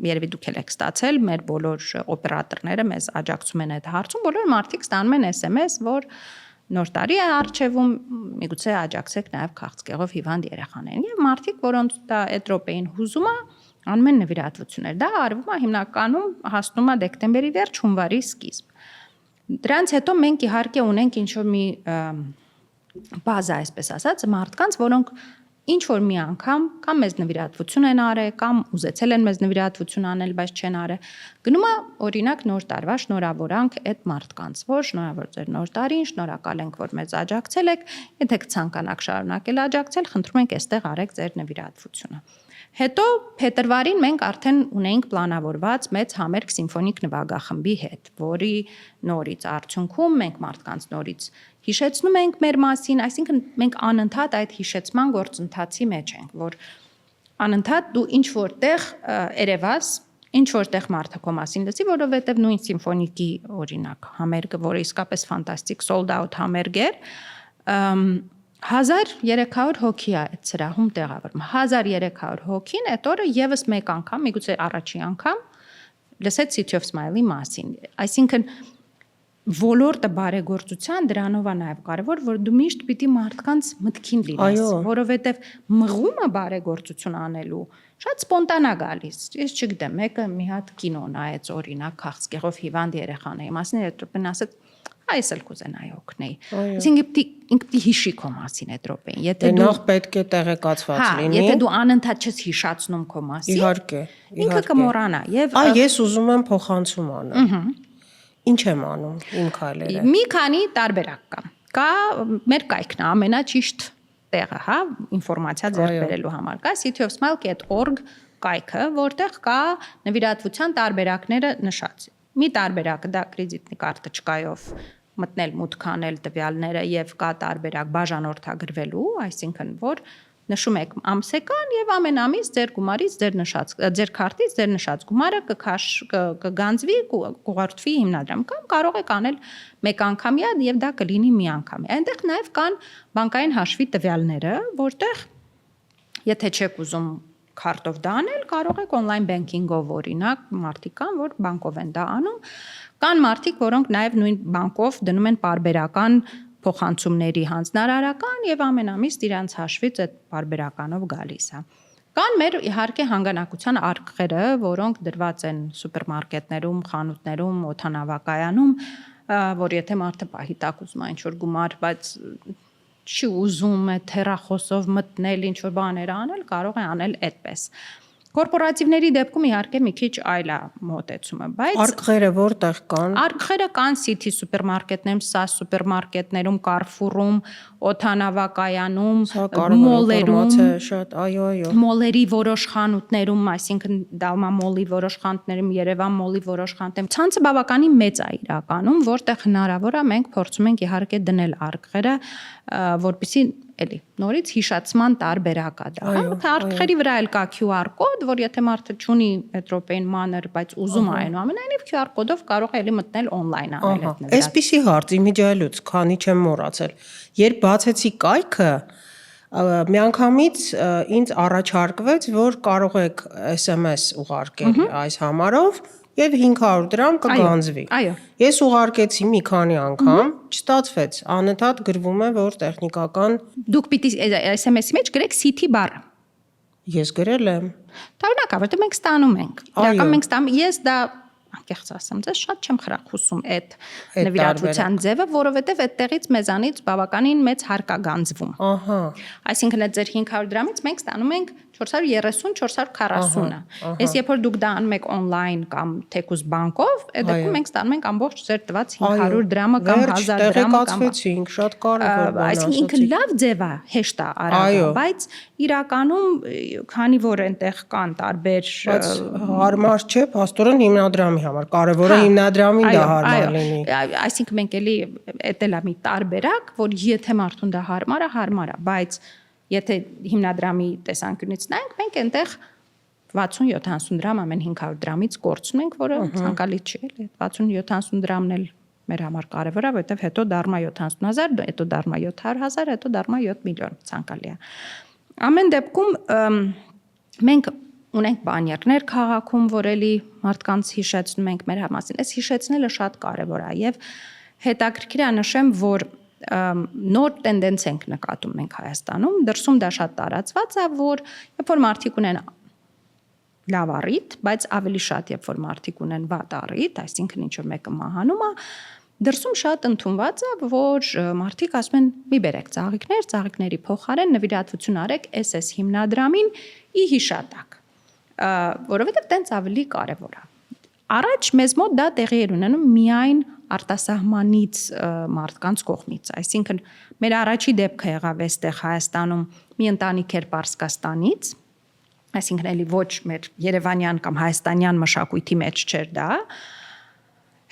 երևի դուք եք ստացել, մեր բոլոր օպերատորները մեզ աջակցում են այդ հարցում, բոլոր մարդիկ ստանում են SMS, որ նոր տարի է առջևում, միգուցե աջակցեք նաև քաղցկեղով հիվանդ երեխաներին։ Եվ մարդիկ, որոնց դա այդ րոպեին հուզում է, անում են նվիրատվություններ։ Դա արվում է հիմնականում հասնում է դեկտեմբերի վերջ, հունվարի սկիզբ։ Դրանց հետո մենք իհարկե ունենք ինչ-որ մի բազա, այսպես ասած, մարդկանց, որոնք ինչ որ մի անգամ կամ մեզ նվիրատվություն են արել, կամ ուզեցել են մեզ նվիրատվություն անել, բայց չեն արել։ Գնում է օրինակ նոր տարվա շնորհավորանք այդ մարդկանց, որ շնորհավոր ձեր նոր տարին, շնորհակալ ենք, որ մեզ աջակցել եք, եթե կցանկանաք շարունակել աջակցել, խնդրում ենք այստեղ արեք ձեր նվիրատվությունը։ Հետո փետրվարին մենք արդեն ունեինք պլանավորված մեծ համերգ սիմֆոնիկ նվագախմբի հետ, որի նորից արդյունքում մենք մարդկանց նորից հիշեցնում ենք մեր մասին, այսինքն մենք անընդհատ այդ հիշեցման գործընթացի մեջ ենք, որ անընդհատ դու ինչ որտեղ երևաս, ինչ որտեղ մարդը քո մասին լսի, որովհետև նույն սիմֆոնիկի օրինակ համերգը, որը իսկապես ֆանտաստիկ sold out համերգ էր, 1300 հոգի է այդ սրահում տեղավորվում։ 1300 հոգին այդ օրը եւս մեկ անգամ, միգուցե առաջին անգամ լսեց City of Smile-ի մասին։ Այսինքն ոլորտը բարեգործության դրանով է նաև կարևոր, որ դու միշտ պիտի մարդկանց մտքին լինես, որովհետև մղումը բարեգործություն անելու շատ սպոնտանա գալիս։ Ես չգիտեմ, մեկը մի հատ կինո նայեց օրինակ քաղցկեղով հիվանդ երեխաների մասին, այդ րոպեն ասեց այս էլ կուզենայի օգնեի։ Այսինքն ինքը պիտի հիշի քո մասին այդ րոպեին։ Եթե դու նախ պետք է տեղեկացված լինի։ Եթե դու անընդհատ չես հիշացնում քո մասին, իհարկե, ինքը կմոռանա եւ ես ուզում եմ փոխանցում անել։ Ինչ եմ անում իմ քայլերը։ Մի քանի տարբերակ կա։ Կա մեր կայքն ամենաճիշտ տեղը, հա, ինֆորմացիա ձեռք բերելու համար։ Կա cityofsmile.org կայքը, որտեղ կա նվիրատվության տարբերակները նշած։ Մի տարբերակը դա կրեդիտի կարտոչկայով մտնել մուտք անել տվյալները եւ կա տարբերակ բաժանորդագրվելու, այսինքն որ նշում եք ամսեկան եւ ամեն ամիս ձեր գումարից ձեր քարտից ձեր նշած գումարը կգանձվի, կուղարկվի հիմնադրամ կամ կարող եք անել մեկ անգամյա եւ դա կլինի մի անգամյա։ Այնտեղ նաեւ կան բանկային հաշվի տվյալները, որտեղ եթե չեք ուզում քարտով դա անել, կարող եք on-line banking-ով օրինակ մարդիկ կան, որ բանկով են դա անում, կան մարդիկ, որոնք նաև նույն բանկով դնում են պարբերական փոխանցումների հանձնարարական եւ ամեն ամիս իրանց հաշվից այդ պարբերականով գալիս է։ Կան մեր իհարկե հանգանակության արկղերը, որոնք դրված են սուպերմարկետներում, խանութներում, օդանավակայանում, որ եթե մարդը պահի տակ ուզում է ինչ-որ գումար, բայց չի ուզում է թերախոսով մտնել ինչ-որ բաներ անել, կարող է անել այդպես։ Կորպորատիվների դեպքում իհարկե մի քիչ այլ է մոտեցումը, բայց արկղերը որտեղ կան։ Արկղերը կան City սուպերմարկետներում, SAS սուպերմարկետներում, Carrefour-ում, օդանավակայանում, մոլերում, շատ, այո։ Մոլերի որոշ խանութներում, այսինքն Dalma Mall-ի որոշ խանութներում, Երևան Mall-ի որոշ խանութներում։ Ցանցը բավականին մեծ է իրականում, որտեղ հնարավոր է մենք փորձում ենք իհարկե դնել արկղերը, որպեսզի էլի նորից հիշացման տարբերակ է դա։ Արկղերի վրա էլ կա QR կոդ, որ եթե մարդը չունի մետրոպեին մանր, բայց ուզում է այնուամենայնիվ QR կոդով կարող է էլի մտնել on-line անել այդ նվիրատվությունը։ Այսպիսի հարց իմիջիալուց, քանի չեմ մոռացել։ Երբ բացեցի կայքը, միանգամից ինձ առաջարկվեց, որ կարող եք SMS ուղարկել այս համարով եւ 500 դրամ կգանձվի։ Ես ուղարկեցի մի քանի անգամ, չստացվեց, անընդհատ գրվում է, որ տեխնիկական Դուք պիտի SMS-ի մեջ գրեք City բառը։ Ես գրել եմ։ Տարօրինակ, որտեղ մենք ստանում ենք։ Իրական մենք ստանում, ես դա անկեղծ ասեմ, ձեզ շատ չեմ խրախուսում այդ նվիրատվության ձևը, որովհետև այդտեղից մեզանից բավականին մեծ հարկ է գանձվում։ Այսինքն այդ ձեր 500 դրամից մենք ստանում ենք 430-440-ը։ Ես երբ որ դուք դա անում եք on-line կամ թեկուզ բանկով, այդ դեպքում մենք ստանում ենք ամբողջ ձեր տված 500 դրամը կամ 1000 դրամը կամ տեղեկացվեցինք, շատ կարևոր բան։ Այսինքն ինքը լավ ձև է, հեշտ է արագ, բայց իրականում քանի որ այնտեղ կան տարբեր հարմար չէ, փաստորեն հիմնադրամի համար, կարևորը հիմնադրամին դա հարմար լինի։ Այսինքն մենք էլի էդ էլ է մի տարբերակ, որ եթե մարդուն դա հարմար է, բայց եթե հիմնադրամի տեսանկյունից նայենք, մենք այնտեղ 60-70 դրամ ամեն 500 դրամից կորցնում ենք, որը ցանկալի չի, էլի 60-70 դրամն էլ մեր համար կարևոր է, որովհետև հետո դառնա 70,000, հետո դառնա 700,000, հետո դառնա 7 միլիոն, ցանկալի է։ Ամեն դեպքում մենք ունենք բանյակներ քաղաքում, որ էլի մարդկանց հիշեցնում ենք մեր համասին։ Այս հիշեցնելը շատ կարևոր է եւ հետաքրքիր է նշեմ, որ նոր տենդենս ենք նկատում մենք Հայաստանում, դրսում դա շատ տարածված է, որ երբ որ մարդիկ ունեն լավ առիթ, բայց ավելի շատ երբ որ մարդիկ ունեն վատ առիթ, այսինքն ինչ որ մեկը մահանում է, դրսում շատ ընդունված է, որ մարդիկ ասում են՝ մի բերեք ծաղիկներ, ծաղիկների փոխարեն նվիրատվություն արեք SS հիմնադրամին ի հիշատակ, որովհետև տենց ավելի կարևոր է։ Առաջ մեզ մոտ դա տեղի էր ունենում միայն արտասահմանից մարդկանց կողմից, այսինքն մեր առաջի դեպքը եղավ այստեղ Հայաստանում մի ընտանիք էր Պարսկաստանից, այսինքն էլի ոչ մեր երևանյան կամ հայաստանյան մշակույթի մեջ չէր դա։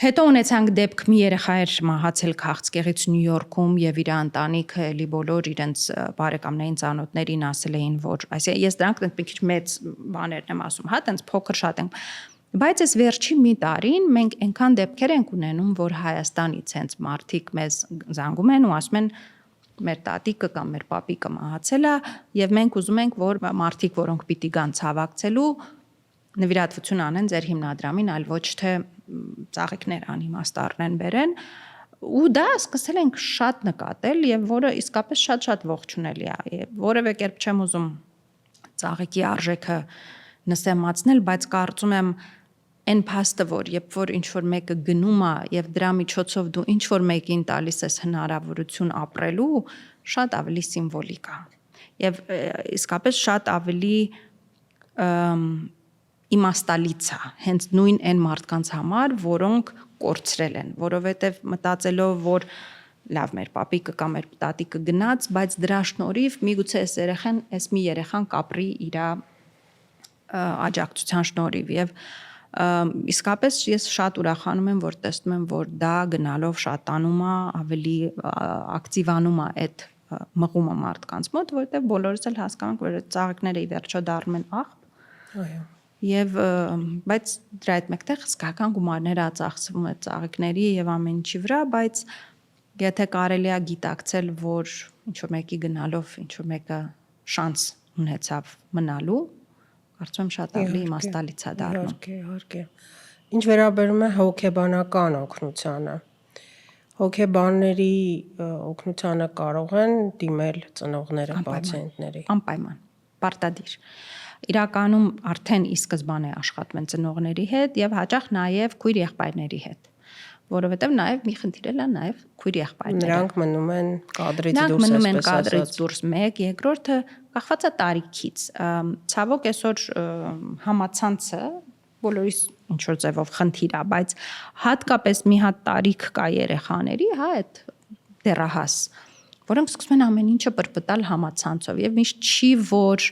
Հետո ունեցանք դեպք մի երեխա էր մահացել քաղցկեղից Նյու Յորքում եւ իր ընտանիքը էլի բոլոր իրենց բարեկամներին ծանոթներին ասել էին, որ այսինքն ես դրանք մի քիչ մեծ բաներն եմ ասում, հա, տենց փոքր շատ ենք, բայց այս վերջի մի տարին մենք այնքան դեպքեր ենք ունենում, որ Հայաստանից հենց մարդիկ մեզ զանգում են ու ասում են մեր տատիկը կամ մեր պապիկը մահացել է եւ մենք ուզում ենք, որ մարդիկ, որոնք պիտի գան ցավակցելու, նվիրատվություն անեն ձեր հիմնադրամին, այլ ոչ թե ծաղիկներ անիմաստառնեն բերեն, ու դա սկսել ենք շատ նկատել եւ որը իսկապես շատ ողջունելի է։ Որևէ կերպ չեմ ուզում ծաղիկի արժեքը նսեմացնել, բայց կարծում եմ այն փաստը, որ երբ որ ինչ որ մեկը գնում է եւ դրա միջոցով դու ինչ որ մեկին տալիս ես հնարավորություն ապրելու, շատ ավելի սիմվոլիկ է։ Եվ իսկապես շատ ավելի իմաստալից է հենց նույն այն մարդկանց համար, որոնք կորցրել են, որովհետև մտածելով, որ լավ մեր պապիկը կամ մեր տատիկը գնաց, բայց դրա շնորհիվ միգուցե այս մի երեխան կապրի իր աջակցության շնորհիվ եւ իսկապես ես շատ ուրախանում եմ, որ տեսնում եմ, որ դա գնալով շատանում է, ավելի ակտիվանում է այդ մղումը մարդկանց մոտ, որովհետև բոլորս էլ հասկանանք, որ ծաղիկները ի վերջո դառնում են աղբ։ Այո։ Եվ բայց դրա հետ մեկտեղ հսկայական գումարներ է ծախսվում այդ ծաղիկների եւ ամեն ինչի վրա, բայց եթե կարելի է գիտակցել, որ ինչ որ մեկի գնալով ինչ որ մեկը շանս ունեցավ մնալու, կարծում եմ շատ ավելի իմաստալից է դառնում։ Իհարկե։ Ինչ վերաբերում է հոգեբանական օգնությանը, հոգեբանների օգնությանը կարող են դիմել ծնողները պացիենտների։ Անպայման, պարտադիր։ Իրականում արդեն ի սկզբանե աշխատում են ծնողների հետ եւ հաճախ նաեւ քույր եղբայրների հետ, որովհետեւ նաեւ մի խնդիր էլ է նաեւ քույր եղբայրները։ Նրանք մնում են կադրից դուրս, նրանք մնում են կադրից դուրս, մեկ, երկրորդը կախված է տարիքից։ Ցավոք այսօր համացանցը բոլորիս ինչ որ ձևով խնդիր է, բայց հատկապես մի հատ տարիք կա երեխաների, հա, այդ դեռահաս, որոնք սկսում են ամեն ինչը պրպտալ համացանցով եւ միշտ չի որ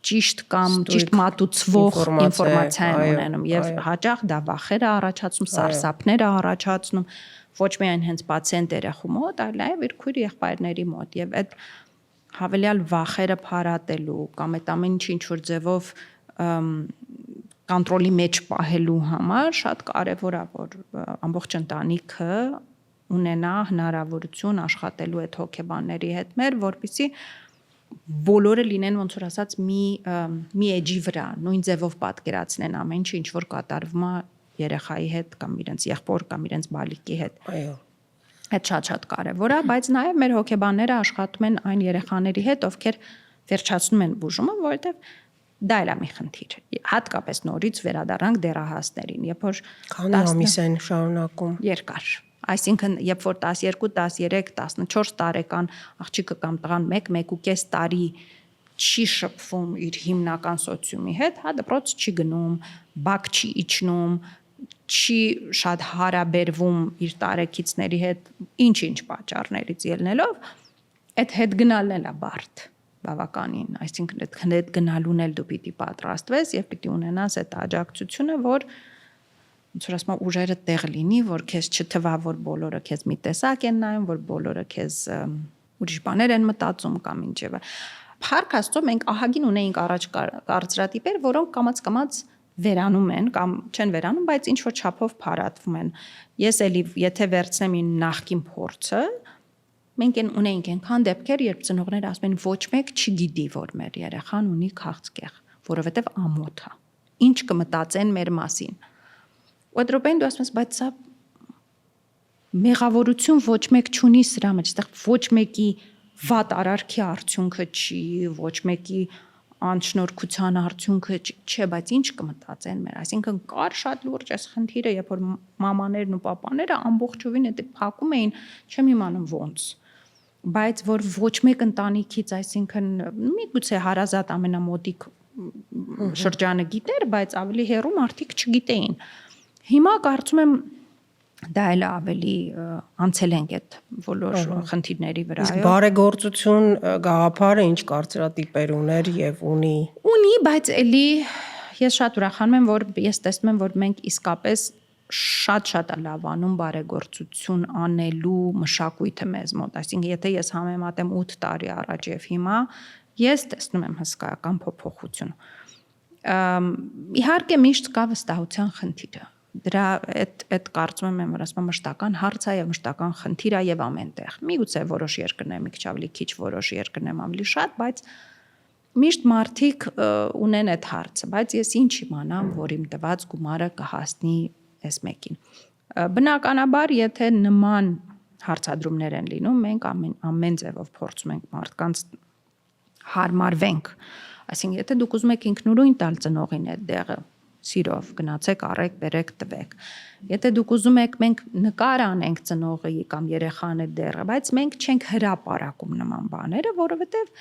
ճիշտ կամ ճիշտ մատուցվող ինֆորմացիա են ունենում եւ հաճախ դա վախեր է առաջացնում, սարսափներ է առաջացնում ոչ միայն հենց պացիենտ երախու մոտ, այլ նաեւ իր քույր եղբայրների մոտ եւ այդ հավելյալ վախերը փարատելու կամ այդ ամեն ինչ որ ձևով կոնտրոլի մեջ պահելու համար շատ կարեւոր է որ ամբողջ ընտանիքը ունենա հնարավորություն աշխատելու այդ հոգեբանների հետ մեր, որպեսզի բոլորը լինեն ոնց որ ասած մի էջի վրա, նույն ձևով պատկերացնեն ամեն ինչ որ կատարվում է երեխայի հետ կամ իրենց եղբոր կամ իրենց բալիկի հետ։ Այո։ Այդ շատ կարևոր է, բայց նաև մեր հոգեբանները աշխատում են այն երեխաների հետ, ովքեր վերջացնում են բուժումը, որովհետև դա էլ է մի խնդիր։ Հատկապես նորից վերադառնանք դեռահասներին, երբ որ քանի ամիս են շարունակում։ Երկար։ Այսինքն, երբ որ 12, 13, 14 տարեկան աղջիկը կամ տղան 1-1.5 տարի չի շփվում իր հիմնական սոցիումի հետ, հա դպրոց չի գնում, բակ չի իջնում, չի շատ հարաբերվում իր տարեկիցների հետ, ինչ-ինչ պատճառներից ելնելով, այդ հետ գնալն էլ է բարդ, բավականին, այսինքն այդ հետ գնալուն էլ դու պիտի պատրաստվես եւ պիտի ունենաս այդ աջակցությունը, որ ոնց որ ասում ուժերը տեղ լինի, որ քեզ չթվա, որ բոլորը քեզ մի տեսակ են նայում, որ բոլորը քեզ ուրիշ բաներ են մտածում կամ ինչևէ։ Փառք Աստծո մենք ահագին ունեինք առաջ կարծրատիպեր, որոնք կամաց վերանում են կամ չեն վերանում, բայց ինչ որ չափով փարատվում են։ Ես էլի եթե վերցնեմ իմ նախկին փորձը, մենք ունեինք այնքան դեպքեր, երբ ծնողները ասում են ոչ մեկ չգիտի, որ մեր երեխան ունի քաղցկեղ, որովհետև ամոթ է։ Ինչ կմտածեն մեր մասին։ Ոդրոպեն դու ասում ես, բայց սա մեղավորություն ոչ մեկ չունի սրա մեջ, այստեղ ոչ մեկի վատ արարքի արդյունքը չի, ոչ մեկի անշնորհքության արդյունքը չէ, բայց ինչ կմտածեն մեր, այսինքն կար շատ լուրջ այս խնդիրը, երբ որ մամաներն ու պապաները ամբողջովին դա փակում էին, չեմ իմանում ոնց, բայց որ ոչ մեկ ընտանիքից, այսինքն միգուցե հարազատ ամենամոտիկ շրջանը գիտեր, բայց ավելի հեռու մարդիկ չգիտեին։ Հիմա կարծում եմ դա էլ ավելի անցել ենք այդ բոլոր խնդիրների վրա։ Իսկ բարեգործություն գաղափարը ինչ կարծրատիպեր ուներ եւ ունի, բայց էլի ես շատ ուրախանում եմ, որ ես տեսնում եմ, որ մենք իսկապես շատ լավանում բարեգործություն անելու մշակույթը մեզ մոտ, այսինքն եթե ես համեմատեմ 8 տարի առաջ եւ հիմա, ես տեսնում եմ հսկայական փոփոխություն։ Իհարկե միշտ կա վստահության խնդիրը։ Դրա այդ կարծում եմ, որ ասում եմ մշտական հարց է եւ մշտական խնդիր է եւ ամենտեղ։ Միգուցե որոշ երկրներում մի քիչ ավելի քիչ, որոշ երկրներում ավելի շատ, բայց միշտ մարդիկ ունեն այդ հարցը, բայց ես ինչ իմանամ, որ իմ տված գումարը կհասնի այս մեկին։ Բնականաբար, եթե նման հարցադրումներ են լինում, մենք ամեն ձևով փորձում ենք մարդկանց հարմարվենք։ Այսինքն, եթե դուք ուզում եք ինքնուրույն տալ ծնողին այդ դեղը, սիրով գնացեք, առեք, բերեք, տվեք։ Եթե դուք ուզում եք, մենք նկար անենք ծնողի կամ երեխան այդ դեղը, բայց մենք չենք հրապարակում նման բաները, որովհետև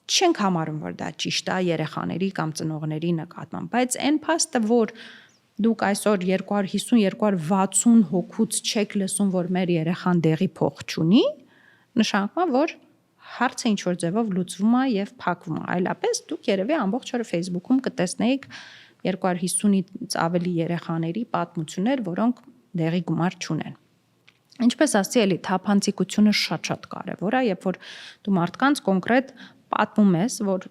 չենք համարում, որ դա ճիշտ է երեխաների կամ ծնողների նկատմամբ, բայց այն փաստը, որ դուք այսօր 250-260 հոգուց չեք լսում, որ մեր երեխան դեղի փող չունի, նշանակում է, որ հարցը ինչ որ ձևով լուծվում է եւ փակվում է։ Այլապես դուք երևի ամբողջ օրը Facebook-ում կտեսնեիք 250-ից ավելի երեխաների պատմություններ, որոնք դեղի գումար չունեն։ Ինչպես ասի, էլի թափանցիկությունը շատ կարևոր է, երբ որ դու մարդկանց կոնկրետ պատմում ես, որ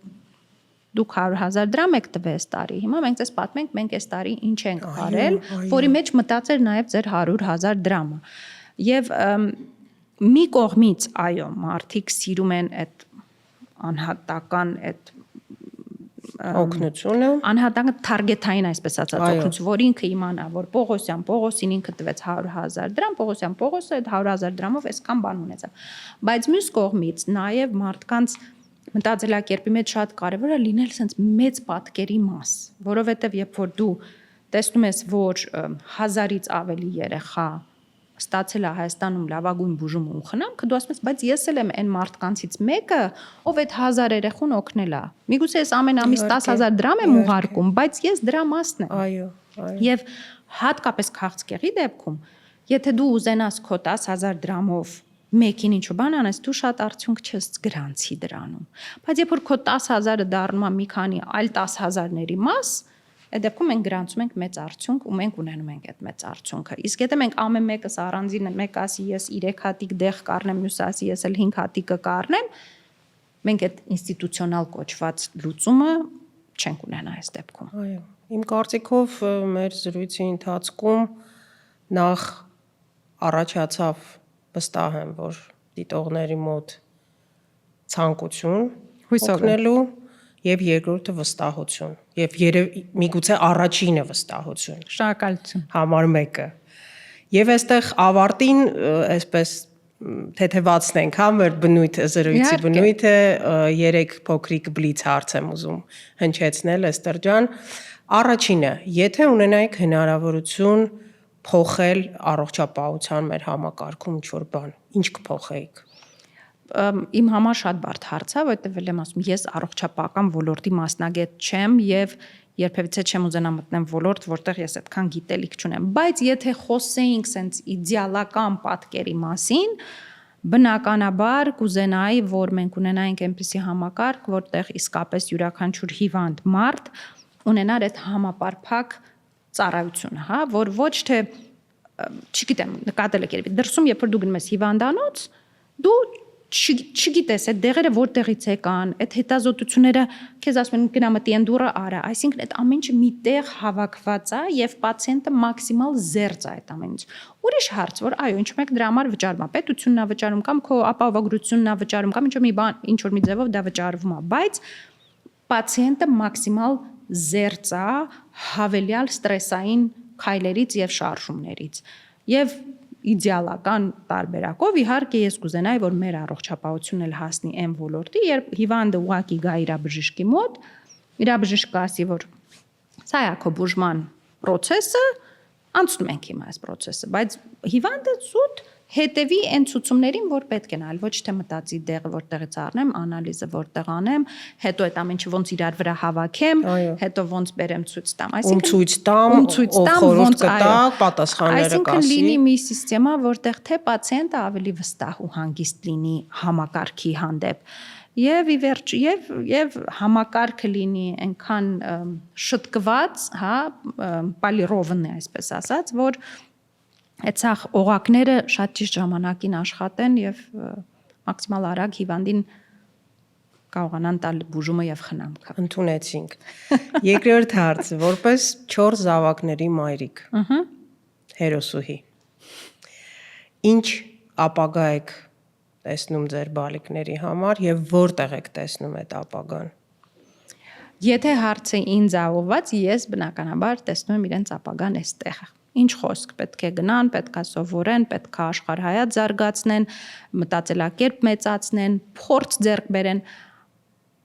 դուք 100,000 դրամ եք տվել այս տարի։ Հիմա մենք ձեզ պատմենք, մենք այս տարի ինչ ենք արել, որի մեջ մտածեր նաև ձեր 100,000 դրամը։ Եվ մի կողմից, այո, մարդիկ սիրում են այդ անհատական այդ օգնությունը, անհատական թարգեթային, այսպես ասած, օգնություն, որ ինքը իմանա, որ Պողոսին ինքը տվեց 100,000 դրամ, Պողոսը այդ 100,000 դրամով այսքան բան ունեցավ։ Բայց մյուս կողմից նաև մարդկանց մտածելակերպի մեջ շատ կարևոր է լինել sense մեծ պատկերի մաս, որովհետև երբ որ դու տեսնում ես, որ 1000-ից ավելի երեխա ստացել է Հայաստանում լավագույն բուժում ու խնամք, դու ասում ես, բայց ես էլ եմ այն մարդկանցից մեկը, ով այդ 1000 երեխուն օգնել է։ Միգուցե ես ամեն ամիս 10,000 դրամ եմ ուղարկում, բայց ես դրա մասն եմ։ Այո։ Եվ հատկապես քաղցկեղի դեպքում, եթե դու ուզենաս քո 10,000 դրամով մեկին ինչ-որ բան անես, դու շատ արդյունք չես գրանցի դրանում։ Բայց երբ որ քո 10,000-ը դառնում է մի քանի այլ 10,000-ների մաս, այդ դեպքում մենք գրանցում ենք մեծ արդյունք ու մենք ունենում ենք այդ մեծ արդյունքը։ Իսկ եթե մենք ամեն մեկս առանձին մեկ ասի ես 3 հատիկ դեղ կառնեմ, մյուս ասի ես էլ 5 հատիկը կառնեմ, մենք այդ ինստիտուցիոնալ կոչված լուծումը չենք ունենա այս դեպքում։ Այո։ Իմ կարծիքով մեր զրույցի ընթացքում նախ առաջացավ վստահ եմ, որ դիտողների մոտ ցանկություն օգնելու եւ երկրորդը վստահություն եւ միգուցե առաջինը վստահություն։ Շնորհակալություն։ Համար 1-ը։ Եվ այստեղ ավարտին այսպես թեթևացնենք, հա, մեր բնույթը, զրույցի բնույթը 3 փոքրիկ բլից հարց եմ ուզում հնչեցնել, Էստեր ջան։ Առաջինը, եթե ունենայիք հնարավորություն փոխել առողջապահության մեր համակարգում ինչ-որ բան, ինչ կփոխեիք։ Իմ համար շատ բարդ հարց է, որտեղ եմ ասում, ես առողջապահական ոլորտի մասնագետ չեմ եւ երբևիցե չեմ ուզենա մտնել ոլորտ, որտեղ ես այդքան գիտելիք չունեմ, բայց եթե խոսեինք սենց իդեալական պատկերի մասին, բնականաբար կուզենայի, որ մենք ունենայինք այնպիսի համակարգ, որտեղ իսկապես յուրաքանչյուր հիվանդ մարդ ունենար այդ համապարփակ ծառայությունը, հա, որ ոչ թե, չգիտեմ, նկատել եք երևի, դրսում երբ որ դու գնում ես հիվանդանոց, դու չգիտես այդ դեղերը որտեղից եկան, այդ հետազոտությունները քեզ ասում են գնա մտի այն դուռը արա, այսինքն այդ ամեն ինչը միտեղ հավաքված է եւ պացիենտը մաքսիմալ զերծ է այդ ամեն ինչ։ Ուրիշ հարց, որ այո, ինչ մեկ դրա համար վճարում է, պետությունն է վճարում կամ քո ապահովագրությունն է վճարում կամ ինչ որ մի ձևով դա վճարվում է, բայց պացիենտը մաքսիմալ զերծ է հավելյալ ստրեսային քայլերից եւ շարժումներից։ Եվ իդեալական տարբերակով իհարկե ես կուզենայի, որ մեր առողջապահությունն էլ հասնի այն ոլորտի, երբ հիվանդը ուղակի գա իր բժշկի մոտ, իր բժիշկը ասի, որ սա է քո բուժման process-ը, անցնում ենք հիմա այս process-ը, բայց հիվանդը զուտ հետևի այն ցուցումներին, որ պետք են այլ ոչ թե մտածի դեղը որտեղից առնեմ, անալիզը որտեղ անեմ, հետո այդ ամենը ոնց իրար վրա հավաքեմ, հետո ոնց բերեմ ցույց տամ, այսինքն ցույց տամ, ոնց կտա, պատասխանները կասի։ Այսինքն լինի մի համակարգ, որտեղ թե պացիենտը ավելի վստահ ու հանգիստ լինի համակարգի հանդեպ։ Եվ ի վերջ եւ համակարգը լինի այնքան շտկված, հա, պալիրովն է այսպես ասած, որ այդ ցախ օղակները շատ ճիշտ ժամանակին աշխատեն եւ մաքսիմալ արագ հիվանդին կարողանան տալ բուժումը եւ խնամքը։ Ընդունեցինք։ Երկրորդ հարցը, որպես 4 զավակների մայրիկ։ Հերոսուհի։ Ինչ ապագա եք տեսնում ձեր բալիկների համար եւ որտեղ եք տեսնում այդ ապագան։ Եթե հարցը ինձ ուղղված, ես բնականաբար տեսնում եմ իրենց ապագան այստեղ։ Ինչ խոսք, պետք է գնան, պետք է սովորեն, պետք է աշխարհայաց զարգացնեն, մտածելակերպ մեծացնեն, փորձ ձեռք բերեն։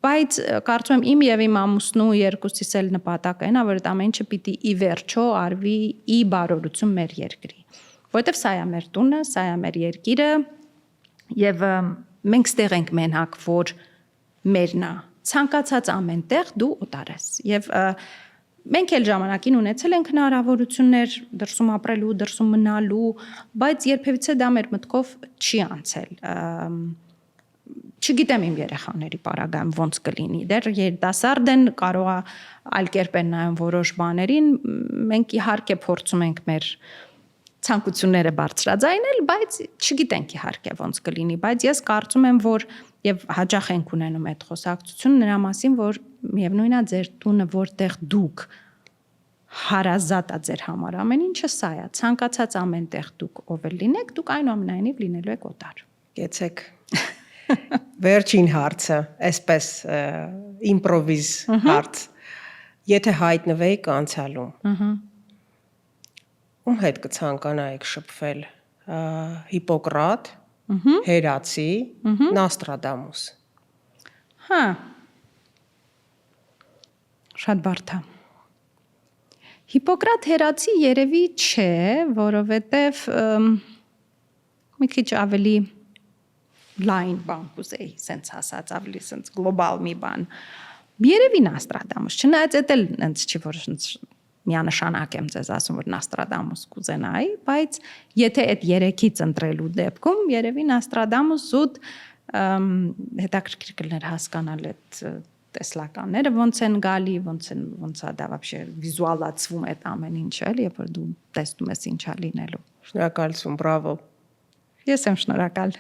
Բայց կարծում եմ իմ եւ իմ ամուսնու երկուսիս էլ նպատակը այն է, որ այդ ամեն ինչը պիտի ի վերջո արվի ի բարօրություն մեր երկրի։ Որովհետեւ սա է մեր տունը, սա է մեր երկիրը եւ մենք ստեղ ենք մենակ, որ մերն է։ Ցանկացած ամեն տեղ դու օտար ես։ Եվ մենք էլ ժամանակին ունեցել ենք հնարավորություններ դրսում ապրելու, դրսում մնալու, բայց երբևիցե դա մեր մտքով չի անցել։ Չգիտեմ իմ երեխաների պարագայում ոնց կլինի։ Դեռ երիտասարդ են, կարող է այլ կերպ են նայում որոշ բաներին, մենք իհարկե փորձում ենք մեր ցանկությունները բարձրաձայնել, բայց չգիտենք իհարկե ոնց կլինի, բայց ես կարծում եմ, որ եւ հաճախ ենք ունենում այդ խոսակցությունը նրա մասին, որ միևնույնն է ձեր տունը, որտեղ դուք հարազատ է ձեր համար ամեն ինչը սա է, ցանկացած ամեն տեղ դուք ով էլ լինեք, դուք այնուամենայնիվ լինելու եք օտար։ Գեցեք։ Վերջին հարցը, այսպես իմպրովիզ հարց։ Եթե հայտնվեիք անցյալում, ում հետ կցանկանայիք շփվել։ Հիպոկրատ, Հերացի, Նոստրադամուս։ Հա։ Շատ բարդ է։ Հիպոկրատ Հերացի երևի չէ, որովհետև մի քիչ ավելի լայն բան կուզեի, սենց ասած, ավելի սենց գլոբալ մի բան։ Երևի Նոստրադամուս, չնայած էդ էլ ինձ չի որ միանշանակ եմ ձեզ ասում, որ Նոստրադամուս կուզենայի, բայց եթե այդ 3-ից ընտրելու դեպքում երևի Նոստրադամուս զուտ հետաքրքիր կլներ հասկանալ այդ տեսլականները ոնց են գալի, ոնց է դա вообще վիզուալացվում այդ ամեն ինչը, էլ երբ որ դու տեսնում ես ինչա լինելու։ Շնորհակալություն, բրավո։ Ես եմ շնորհակալ։